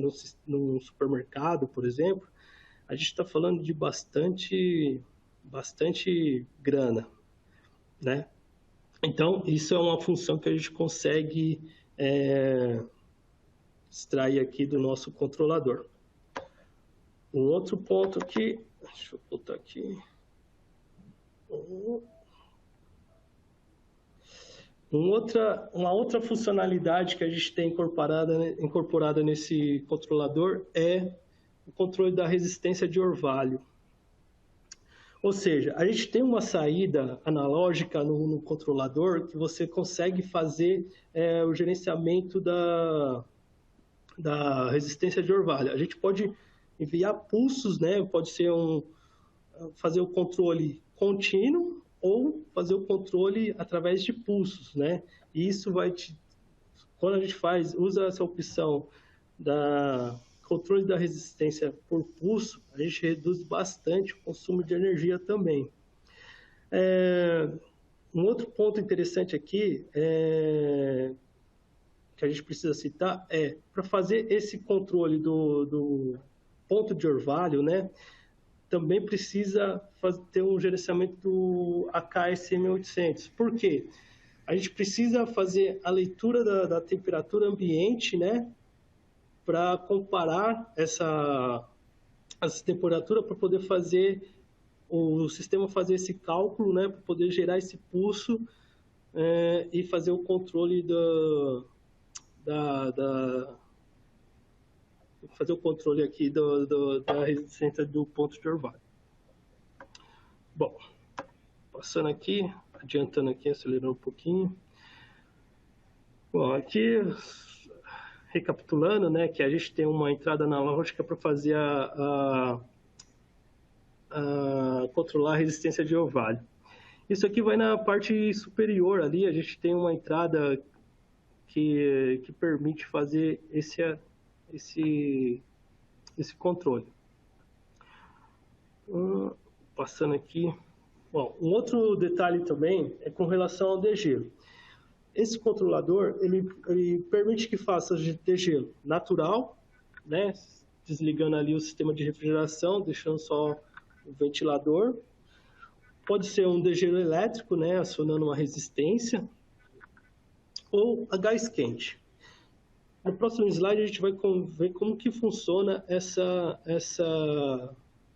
num supermercado, por exemplo, a gente está falando de bastante grana, né? Então, isso é uma função que a gente consegue extrair aqui do nosso controlador. Um outro ponto aqui, deixa eu botar aqui. Uma outra funcionalidade que a gente tem incorporada nesse controlador é o controle da resistência de orvalho. Ou seja, a gente tem uma saída analógica no controlador que você consegue fazer o gerenciamento da resistência de orvalho. A gente pode enviar pulsos, né? Pode ser fazer o controle contínuo ou fazer o controle através de pulsos, né? E isso quando a gente usa essa opção da controle da resistência por pulso, a gente reduz bastante o consumo de energia também. Um outro ponto interessante aqui que a gente precisa citar para fazer esse controle do ponto de orvalho, né, também precisa ter um gerenciamento do AKSM800. Por quê? A gente precisa fazer a leitura da temperatura ambiente, né, para comparar essa temperatura para poder fazer o sistema fazer esse cálculo, né, para poder gerar esse pulso e fazer o controle fazer o controle aqui da resistência do ponto de orvalho. Bom, passando aqui, adiantando aqui, acelerando um pouquinho. Bom, aqui recapitulando, né, que a gente tem uma entrada analógica para fazer controlar a resistência de orvalho. Isso aqui vai na parte superior ali, a gente tem uma entrada que permite fazer esse controle. Passando aqui. Bom, um outro detalhe também é com relação ao degelo. Esse controlador, ele permite que faça degelo natural, né? Desligando ali o sistema de refrigeração, deixando só o ventilador. Pode ser um degelo elétrico, né? Acionando uma resistência, ou a gás quente. No próximo slide a gente vai ver como que funciona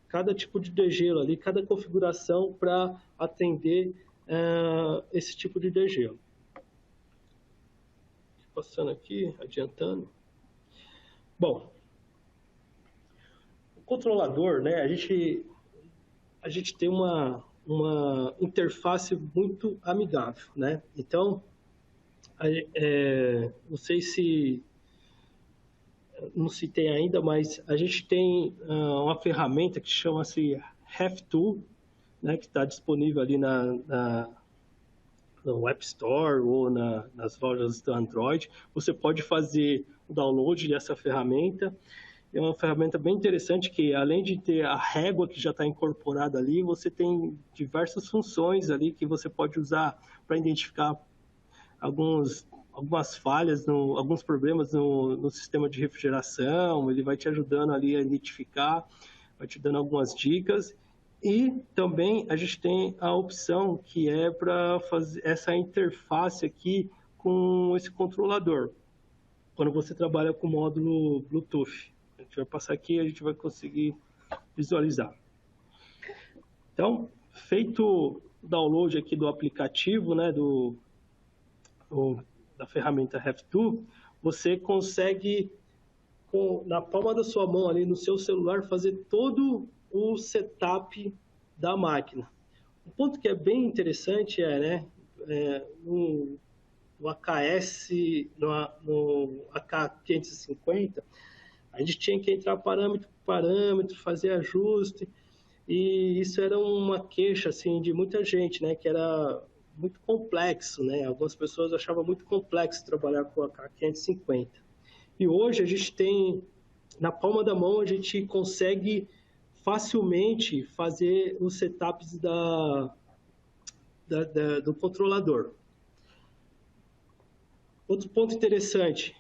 cada tipo de degelo ali, cada configuração para atender esse tipo de degelo. Passando aqui, adiantando. Bom, o controlador, né? A gente tem uma interface muito amigável, né? Então, não citei ainda, mas a gente tem uma ferramenta que chama-se HEFTool, né? Que está disponível ali no App Store ou nas lojas do Android. Você pode fazer o download dessa ferramenta. É uma ferramenta bem interessante que, além de ter a régua que já está incorporada ali, você tem diversas funções ali que você pode usar para identificar algumas falhas, alguns problemas no sistema de refrigeração. Ele vai te ajudando ali a identificar, vai te dando algumas dicas. E também a gente tem a opção que é para fazer essa interface aqui com esse controlador, quando você trabalha com o módulo Bluetooth. A gente vai passar aqui e a gente vai conseguir visualizar. Então, feito o download aqui do aplicativo, né, da ferramenta HEFTool, você consegue, na palma da sua mão, ali no seu celular, fazer todo o setup da máquina. O ponto que é bem interessante no AKS, no AK550, a gente tinha que entrar parâmetro por parâmetro, fazer ajuste, e isso era uma queixa assim, de muita gente, né, que era muito complexo, né? Algumas pessoas achavam muito complexo trabalhar com a AK550. E hoje a gente tem, na palma da mão, a gente consegue facilmente fazer os setups do controlador. Outro ponto interessante,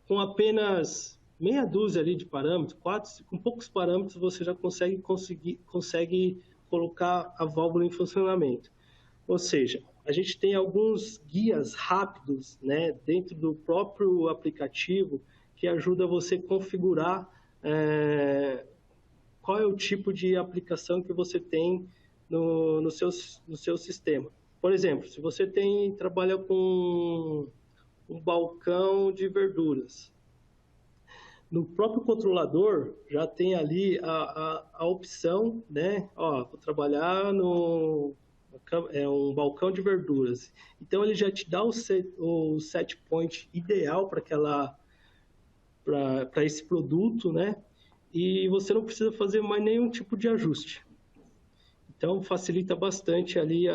com apenas meia dúzia ali de parâmetros, com poucos parâmetros, você já consegue colocar a válvula em funcionamento. Ou seja, a gente tem alguns guias rápidos, né, dentro do próprio aplicativo que ajuda você a configurar qual é o tipo de aplicação que você tem no seu sistema. Por exemplo, se você trabalha com um balcão de verduras, no próprio controlador já tem ali a opção, né? Ó, vou trabalhar um balcão de verduras. Então ele já te dá o set point ideal para esse produto, né? E você não precisa fazer mais nenhum tipo de ajuste. Então facilita bastante ali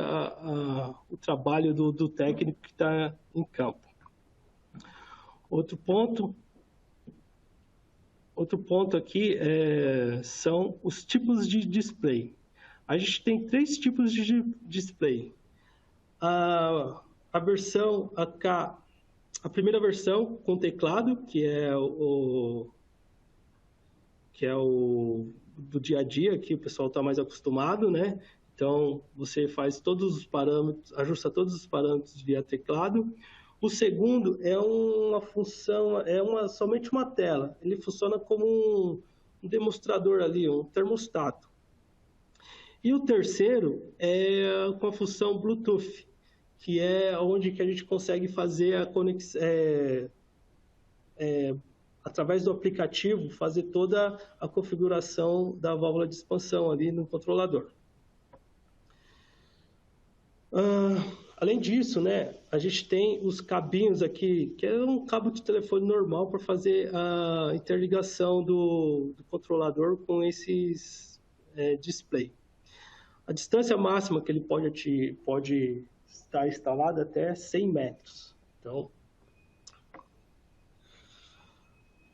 o trabalho do técnico que está em campo. Outro ponto aqui são os tipos de display. A gente tem 3 tipos de display. A primeira versão com teclado, que é o do dia a dia, que o pessoal está mais acostumado, né? Então, você faz todos os parâmetros, ajusta todos os parâmetros via teclado. O segundo é uma função, somente uma tela. Ele funciona como um demonstrador ali, um termostato. E o terceiro é com a função Bluetooth, que é onde que a gente consegue fazer a conexão, através do aplicativo, fazer toda a configuração da válvula de expansão ali no controlador. Além disso, né, a gente tem os cabinhos aqui, que é um cabo de telefone normal para fazer a interligação do controlador com esses display. A distância máxima que ele pode estar instalado até 100 metros. Então,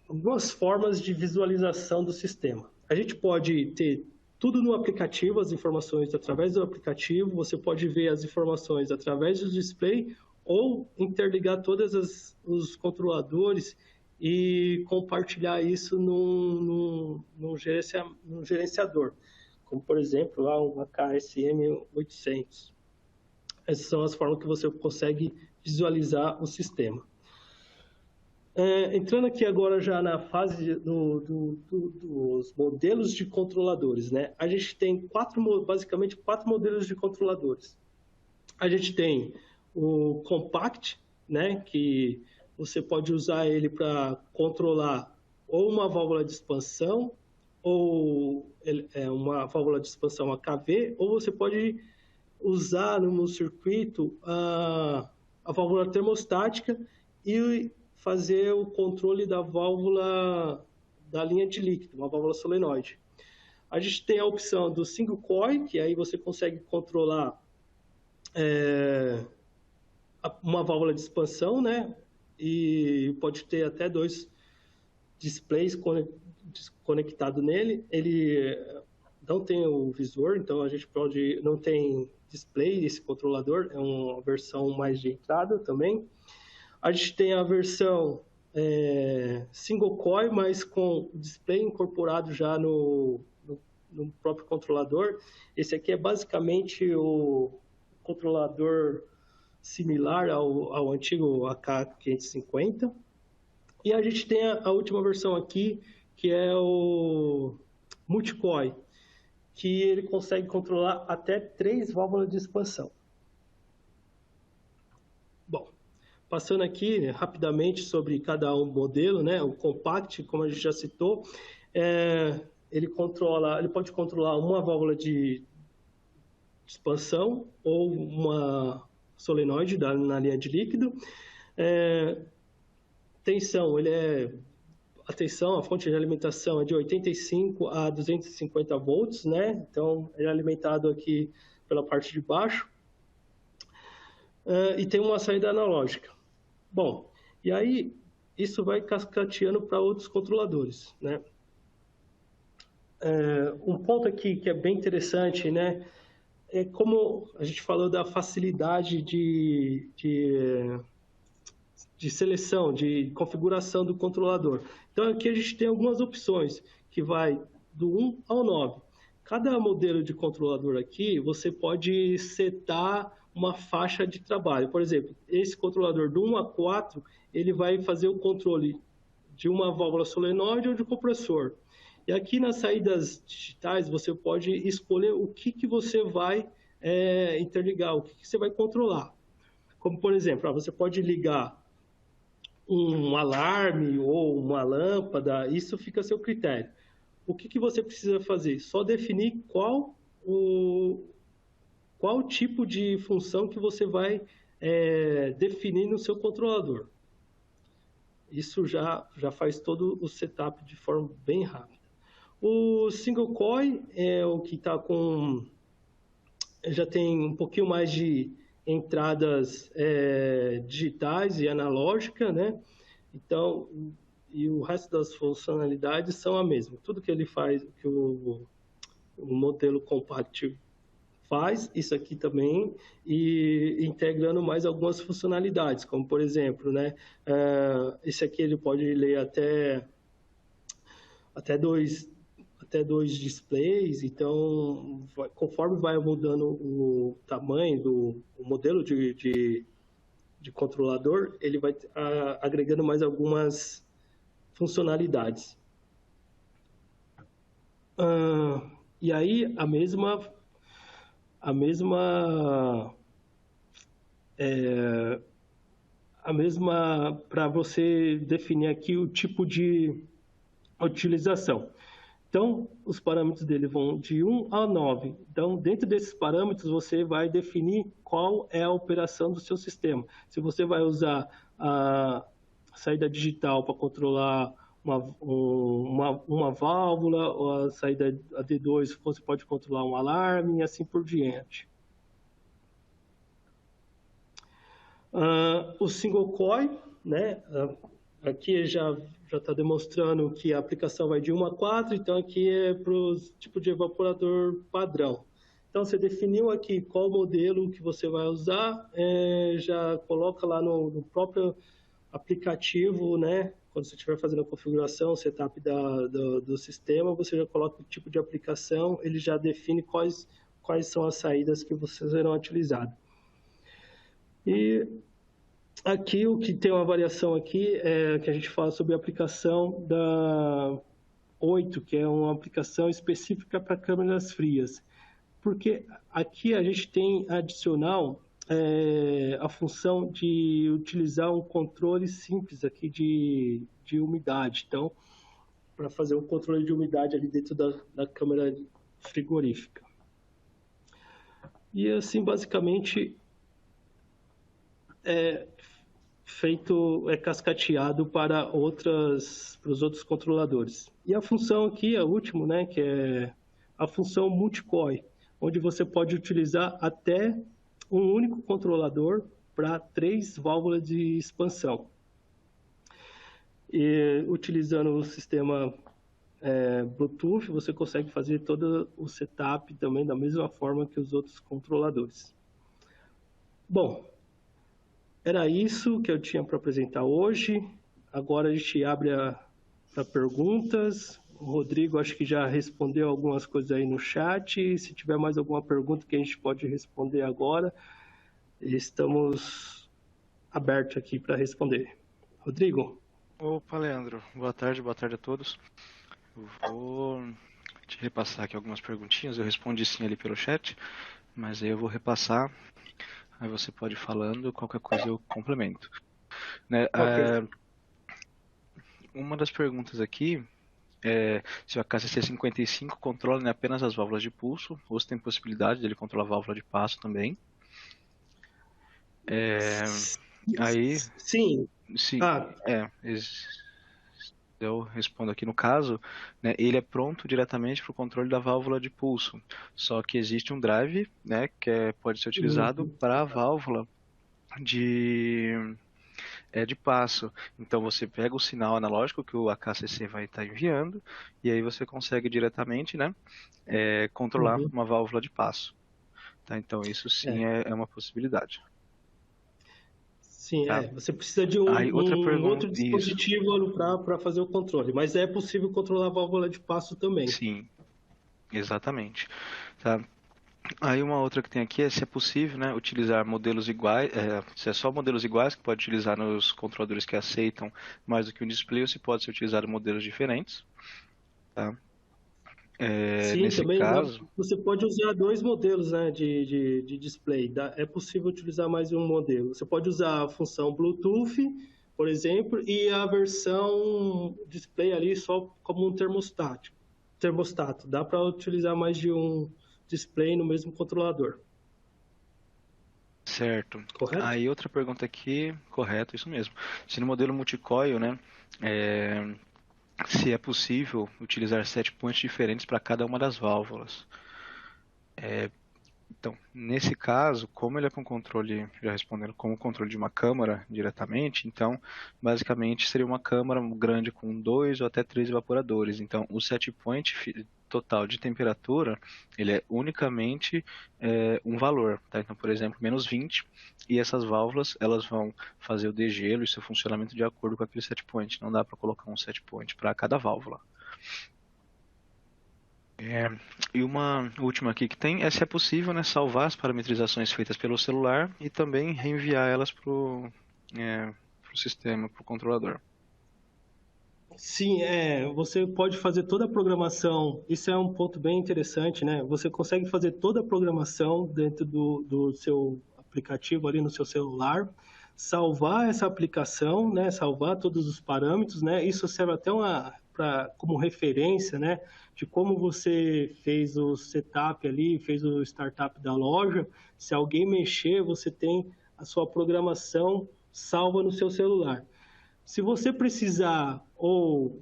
algumas formas de visualização do sistema. A gente pode ter tudo no aplicativo, as informações através do aplicativo, você pode ver as informações através do display ou interligar todos os controladores e compartilhar isso num gerenciador, como por exemplo lá uma KSM 800. Essas são as formas que você consegue visualizar o sistema. Entrando aqui agora já na fase dos modelos de controladores, né? A gente tem basicamente quatro modelos de controladores. A gente tem o Compact, né? Que você pode usar ele para controlar ou uma válvula de expansão, ou uma válvula de expansão AKV, ou você pode usar no circuito a válvula termostática e fazer o controle da válvula da linha de líquido, uma válvula solenoide. A gente tem a opção do single coil, que aí você consegue controlar uma válvula de expansão, né? E pode ter até 2 displays conectados nele. Ele não tem o visor, então a gente não tem display esse controlador, é uma versão mais de entrada também. A gente tem a versão single coil, mas com o display incorporado já no próprio controlador. Esse aqui é basicamente o controlador similar ao antigo AK550. E a gente tem a última versão aqui, que é o multicoil, que ele consegue controlar até 3 válvulas de expansão. Bom, passando aqui, né, rapidamente sobre cada um modelo, né? O Compact, como a gente já citou, ele pode controlar uma válvula de expansão ou uma solenoide na linha de líquido. Tensão, a fonte de alimentação é de 85 a 250 volts, né? Então, ele é alimentado aqui pela parte de baixo. E tem uma saída analógica. Bom, e aí isso vai cascateando para outros controladores, né? Um ponto aqui que é bem interessante, né? É como a gente falou da facilidade de seleção, de configuração do controlador. Então, aqui a gente tem algumas opções, que vai do 1 ao 9. Cada modelo de controlador aqui, você pode setar uma faixa de trabalho. Por exemplo, esse controlador do 1 a 4, ele vai fazer o controle de uma válvula solenoide ou de compressor. E aqui nas saídas digitais, você pode escolher o que você vai interligar, o que você vai controlar. Como, por exemplo, você pode ligar um alarme ou uma lâmpada, isso fica a seu critério. O que você precisa fazer? Só definir qual tipo de função que você vai definir no seu controlador. Isso já faz todo o setup de forma bem rápida. O single coil é o que está com... já tem um pouquinho mais de entradas digitais e analógica, né? Então, e o resto das funcionalidades são a mesma. Tudo que ele faz, que o modelo Compact faz, isso aqui também, e integrando mais algumas funcionalidades, como por exemplo, né? Esse aqui ele pode ler até dois displays, então conforme vai mudando o tamanho o modelo de controlador, ele vai agregando mais algumas funcionalidades. E aí a mesma para você definir aqui o tipo de utilização. Então, os parâmetros dele vão de 1 a 9. Então, dentro desses parâmetros, você vai definir qual é a operação do seu sistema. Se você vai usar a saída digital para controlar uma válvula, ou a saída AD2, você pode controlar um alarme e assim por diante. O single coil, né? Aqui já já está demonstrando que a aplicação vai de 1 a 4, então aqui é para o tipo de evaporador padrão. Então, você definiu aqui qual modelo que você vai usar, já coloca lá no próprio aplicativo, né? Quando você estiver fazendo a configuração, o setup do sistema, você já coloca o tipo de aplicação, ele já define quais são as saídas que vocês serão utilizadas. E aqui, o que tem uma variação aqui é que a gente fala sobre a aplicação da 8, que é uma aplicação específica para câmeras frias. Porque aqui a gente tem adicional a função de utilizar um controle simples aqui de umidade. Então, para fazer um controle de umidade ali dentro da câmera frigorífica. E assim, basicamente, é cascateado para os outros controladores. E a função aqui, a última, né, que é a função multicore, onde você pode utilizar até um único controlador para 3 válvulas de expansão. E utilizando o sistema Bluetooth, você consegue fazer todo o setup também da mesma forma que os outros controladores. Bom, era isso que eu tinha para apresentar hoje. Agora a gente abre para perguntas. O Rodrigo acho que já respondeu algumas coisas aí no chat. Se tiver mais alguma pergunta que a gente pode responder agora, estamos abertos aqui para responder. Rodrigo? Opa, Leandro. Boa tarde a todos. Eu vou te repassar aqui algumas perguntinhas. Eu respondi sim ali pelo chat, mas aí eu vou repassar. Aí você pode ir falando, qualquer coisa eu complemento. Né? Okay. Uma das perguntas aqui é se o AKCC 55 controla, né, apenas as válvulas de pulso, ou se tem possibilidade dele controlar a válvula de passo também. Aí, sim. Eu respondo aqui no caso, né, ele é pronto diretamente para o controle da válvula de pulso, só que existe um drive, né, que pode ser utilizado para a válvula de passo. Então você pega o sinal analógico que o AKCC vai estar enviando e aí você consegue diretamente, né, controlar uma válvula de passo. Tá? Então isso sim é uma possibilidade. Sim, tá? Você precisa de outro dispositivo para fazer o controle, mas é possível controlar a válvula de passo também. Sim, exatamente. Tá? Aí uma outra que tem aqui é se é possível, né, utilizar modelos iguais, se é só modelos iguais que pode utilizar nos controladores que aceitam mais do que um display, ou se pode ser utilizado modelos diferentes. Tá? Sim, nesse também caso, você pode usar 2 modelos, né, de display. É possível utilizar mais de um modelo. Você pode usar a função Bluetooth, por exemplo, e a versão display ali só como um termostato. Dá para utilizar mais de um display no mesmo controlador. Certo. Correto? Aí outra pergunta aqui, correto, isso mesmo. Se no modelo multicoil, né, se é possível utilizar set points diferentes para cada uma das válvulas. Então, nesse caso, como ele é com controle, já respondendo, como controle de uma câmara diretamente, então, basicamente seria uma câmara grande com 2 ou até 3 evaporadores. Então, o set point total de temperatura, ele é unicamente um valor. Tá? Então, por exemplo, menos 20, e essas válvulas, elas vão fazer o degelo e seu funcionamento de acordo com aquele set point. Não dá para colocar um set point para cada válvula. E uma última aqui que tem é se é possível, né, salvar as parametrizações feitas pelo celular e também reenviar elas para o sistema, para o controlador. Sim, você pode fazer toda a programação, isso é um ponto bem interessante, né? Você consegue fazer toda a programação dentro do seu aplicativo ali no seu celular, salvar essa aplicação, né? Salvar todos os parâmetros, né? Isso serve até como referência, né? De como você fez o setup ali, fez o startup da loja. Se alguém mexer, você tem a sua programação salva no seu celular. Se você precisar ou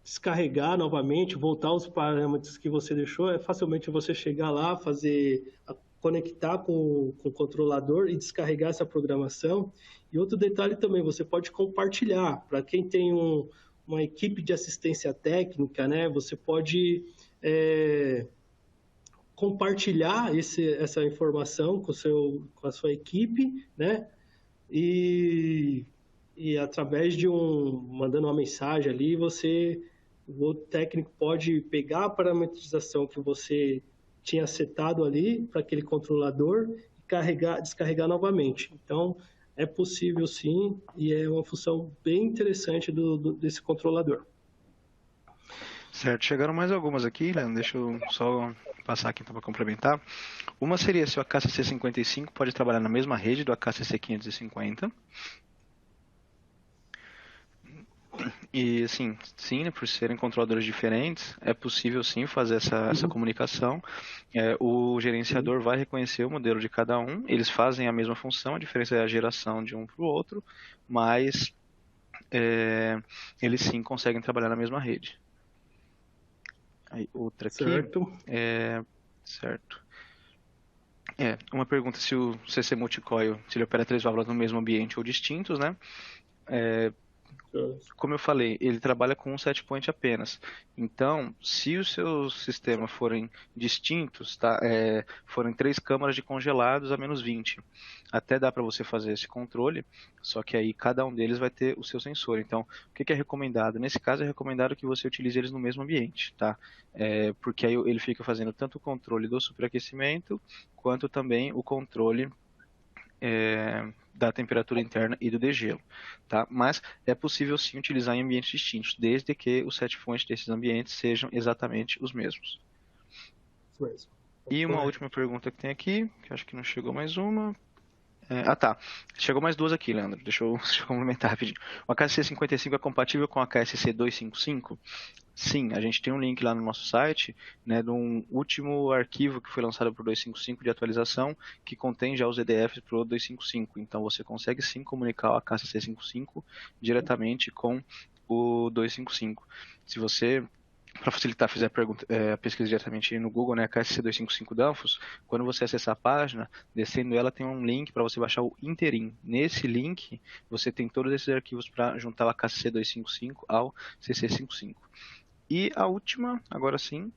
descarregar novamente, voltar aos parâmetros que você deixou, é facilmente você chegar lá, fazer a conectar com o controlador e descarregar essa programação. E outro detalhe também, você pode compartilhar. Para quem tem uma equipe de assistência técnica, né, você pode compartilhar essa informação com a sua equipe, né, e através de mandando uma mensagem ali, o técnico pode pegar a parametrização que você tinha setado ali para aquele controlador e descarregar novamente. Então, é possível sim, e é uma função bem interessante desse controlador. Certo, chegaram mais algumas aqui, Leandro, deixa eu só passar aqui então para complementar. Uma seria se o AKCC 55 pode trabalhar na mesma rede do AKCC 550. E assim, sim, né, por serem controladores diferentes, é possível sim fazer essa comunicação. O gerenciador vai reconhecer o modelo de cada um, eles fazem a mesma função, a diferença é a geração de um para o outro, mas eles sim conseguem trabalhar na mesma rede. Aí, outra aqui. Certo. Uma pergunta se o CC Multicoil, se ele opera 3 válvulas no mesmo ambiente ou distintos, né? Como eu falei, ele trabalha com um set point apenas. Então, se os seus sistemas forem distintos, tá? Forem 3 câmaras de congelados a menos 20, até dá para você fazer esse controle, só que aí cada um deles vai ter o seu sensor. Então, o que é recomendado? Nesse caso, é recomendado que você utilize eles no mesmo ambiente, tá? Porque aí ele fica fazendo tanto o controle do superaquecimento, quanto também o controle da temperatura interna e do degelo, tá? Mas é possível sim utilizar em ambientes distintos, desde que os set points desses ambientes sejam exatamente os mesmos. E uma última pergunta que tem aqui, que acho que não chegou mais uma. Tá. Chegou mais duas aqui, Leandro. Deixa eu complementar rapidinho. O AKCC 55 é compatível com o AKSC 255? Sim, a gente tem um link lá no nosso site, né, de um último arquivo que foi lançado para o 255 de atualização, que contém já os EDFs para o 255. Então você consegue sim comunicar o AKCC 55 diretamente com o 255. Se você, para facilitar, fizer a pesquisa diretamente no Google, né, AKSC 255 Danfoss, quando você acessar a página, descendo ela tem um link para você baixar o interim. Nesse link, você tem todos esses arquivos para juntar o AKCC 255 ao CC55. E a última, agora sim,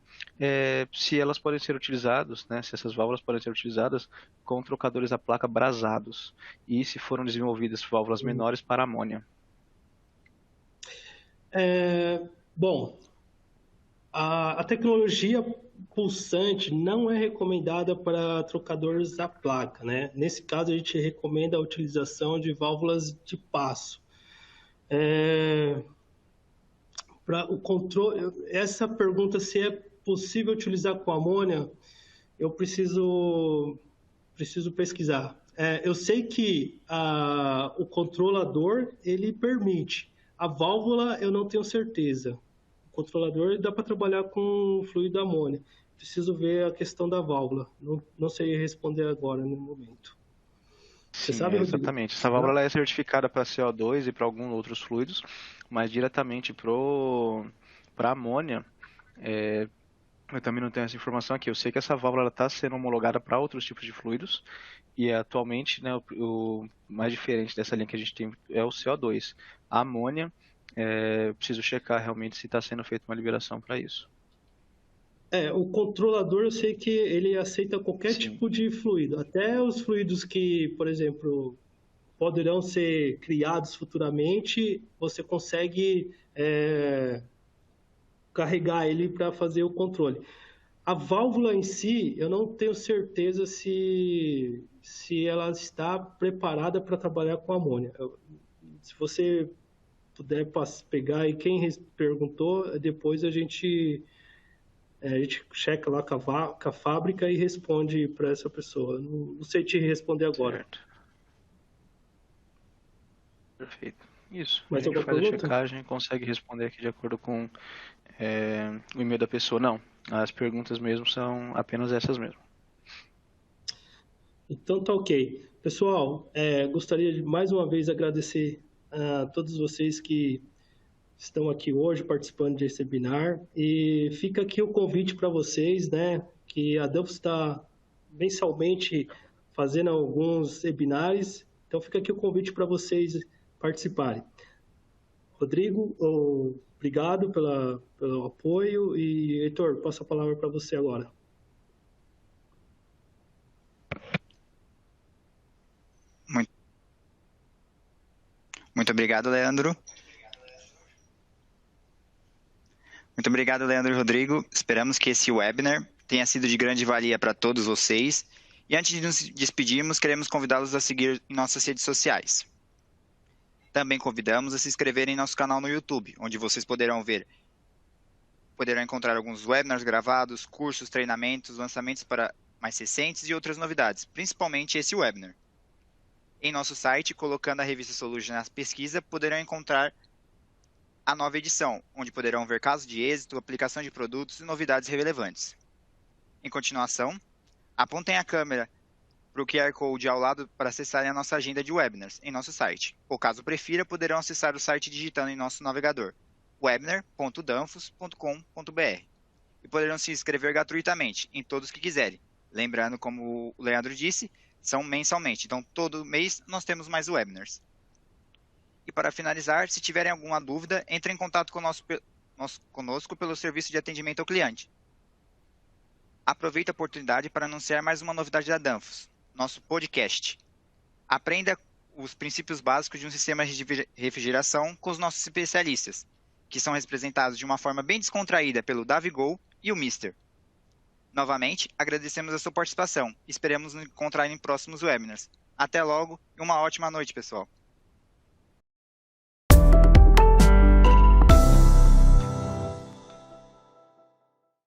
se elas podem ser utilizadas, né, se essas válvulas podem ser utilizadas com trocadores da placa brasados, e se foram desenvolvidas válvulas menores para amônia. Bom, a tecnologia pulsante não é recomendada para trocadores da placa, né? Nesse caso, a gente recomenda a utilização de válvulas de passo. Para o controle, essa pergunta se é possível utilizar com amônia, eu preciso pesquisar. Eu sei que o controlador ele permite, a válvula eu não tenho certeza. O controlador dá para trabalhar com fluido amônia. Preciso ver a questão da válvula. Não sei responder agora no momento. Você sabe, exatamente. Essa válvula ela é certificada para CO2 e para alguns outros fluidos, mas diretamente para amônia, eu também não tenho essa informação aqui. Eu sei que essa válvula está sendo homologada para outros tipos de fluidos e atualmente, né, o mais diferente dessa linha que a gente tem é o CO2. A amônia, preciso checar realmente se está sendo feita uma liberação para isso. O controlador, eu sei que ele aceita qualquer tipo de fluido. Até os fluidos que, por exemplo, poderão ser criados futuramente, você consegue carregar ele para fazer o controle. A válvula em si, eu não tenho certeza se ela está preparada para trabalhar com amônia. Se você puder pegar aí quem perguntou, depois a gente checa lá com a fábrica e responde para essa pessoa. Não sei te responder agora. Certo. Perfeito. Isso. Mas a gente faz a checagem e consegue responder aqui de acordo com o e-mail da pessoa. Não, as perguntas mesmo são apenas essas mesmo. Então tá ok. Pessoal, gostaria de mais uma vez agradecer a todos vocês que estão aqui hoje participando desse webinar e fica aqui o convite para vocês, né, que a Danfoss está mensalmente fazendo alguns webinários. Então, fica aqui o convite para vocês participarem. Rodrigo, obrigado pelo apoio. E, Heitor, passo a palavra para você agora. Muito obrigado, Leandro. Muito obrigado, Leandro e Rodrigo. Esperamos que esse webinar tenha sido de grande valia para todos vocês. E antes de nos despedirmos, queremos convidá-los a seguir em nossas redes sociais. Também convidamos a se inscreverem em nosso canal no YouTube, onde vocês poderão encontrar alguns webinars gravados, cursos, treinamentos, lançamentos para mais recentes e outras novidades, principalmente esse webinar. Em nosso site, colocando a revista Solution na pesquisa, poderão encontrar a nova edição, onde poderão ver casos de êxito, aplicação de produtos e novidades relevantes. Em continuação, apontem a câmera para o QR Code ao lado para acessarem a nossa agenda de webinars em nosso site, ou caso prefira, poderão acessar o site digitando em nosso navegador, webinar.danfoss.com.br, e poderão se inscrever gratuitamente em todos que quiserem. Lembrando, como o Leandro disse, são mensalmente, então todo mês nós temos mais webinars. E para finalizar, se tiverem alguma dúvida, entre em contato conosco pelo serviço de atendimento ao cliente. Aproveite a oportunidade para anunciar mais uma novidade da Danfoss, nosso podcast. Aprenda os princípios básicos de um sistema de refrigeração com os nossos especialistas, que são representados de uma forma bem descontraída pelo Davigol e o Mister. Novamente, agradecemos a sua participação e esperamos nos encontrar em próximos webinars. Até logo e uma ótima noite, pessoal!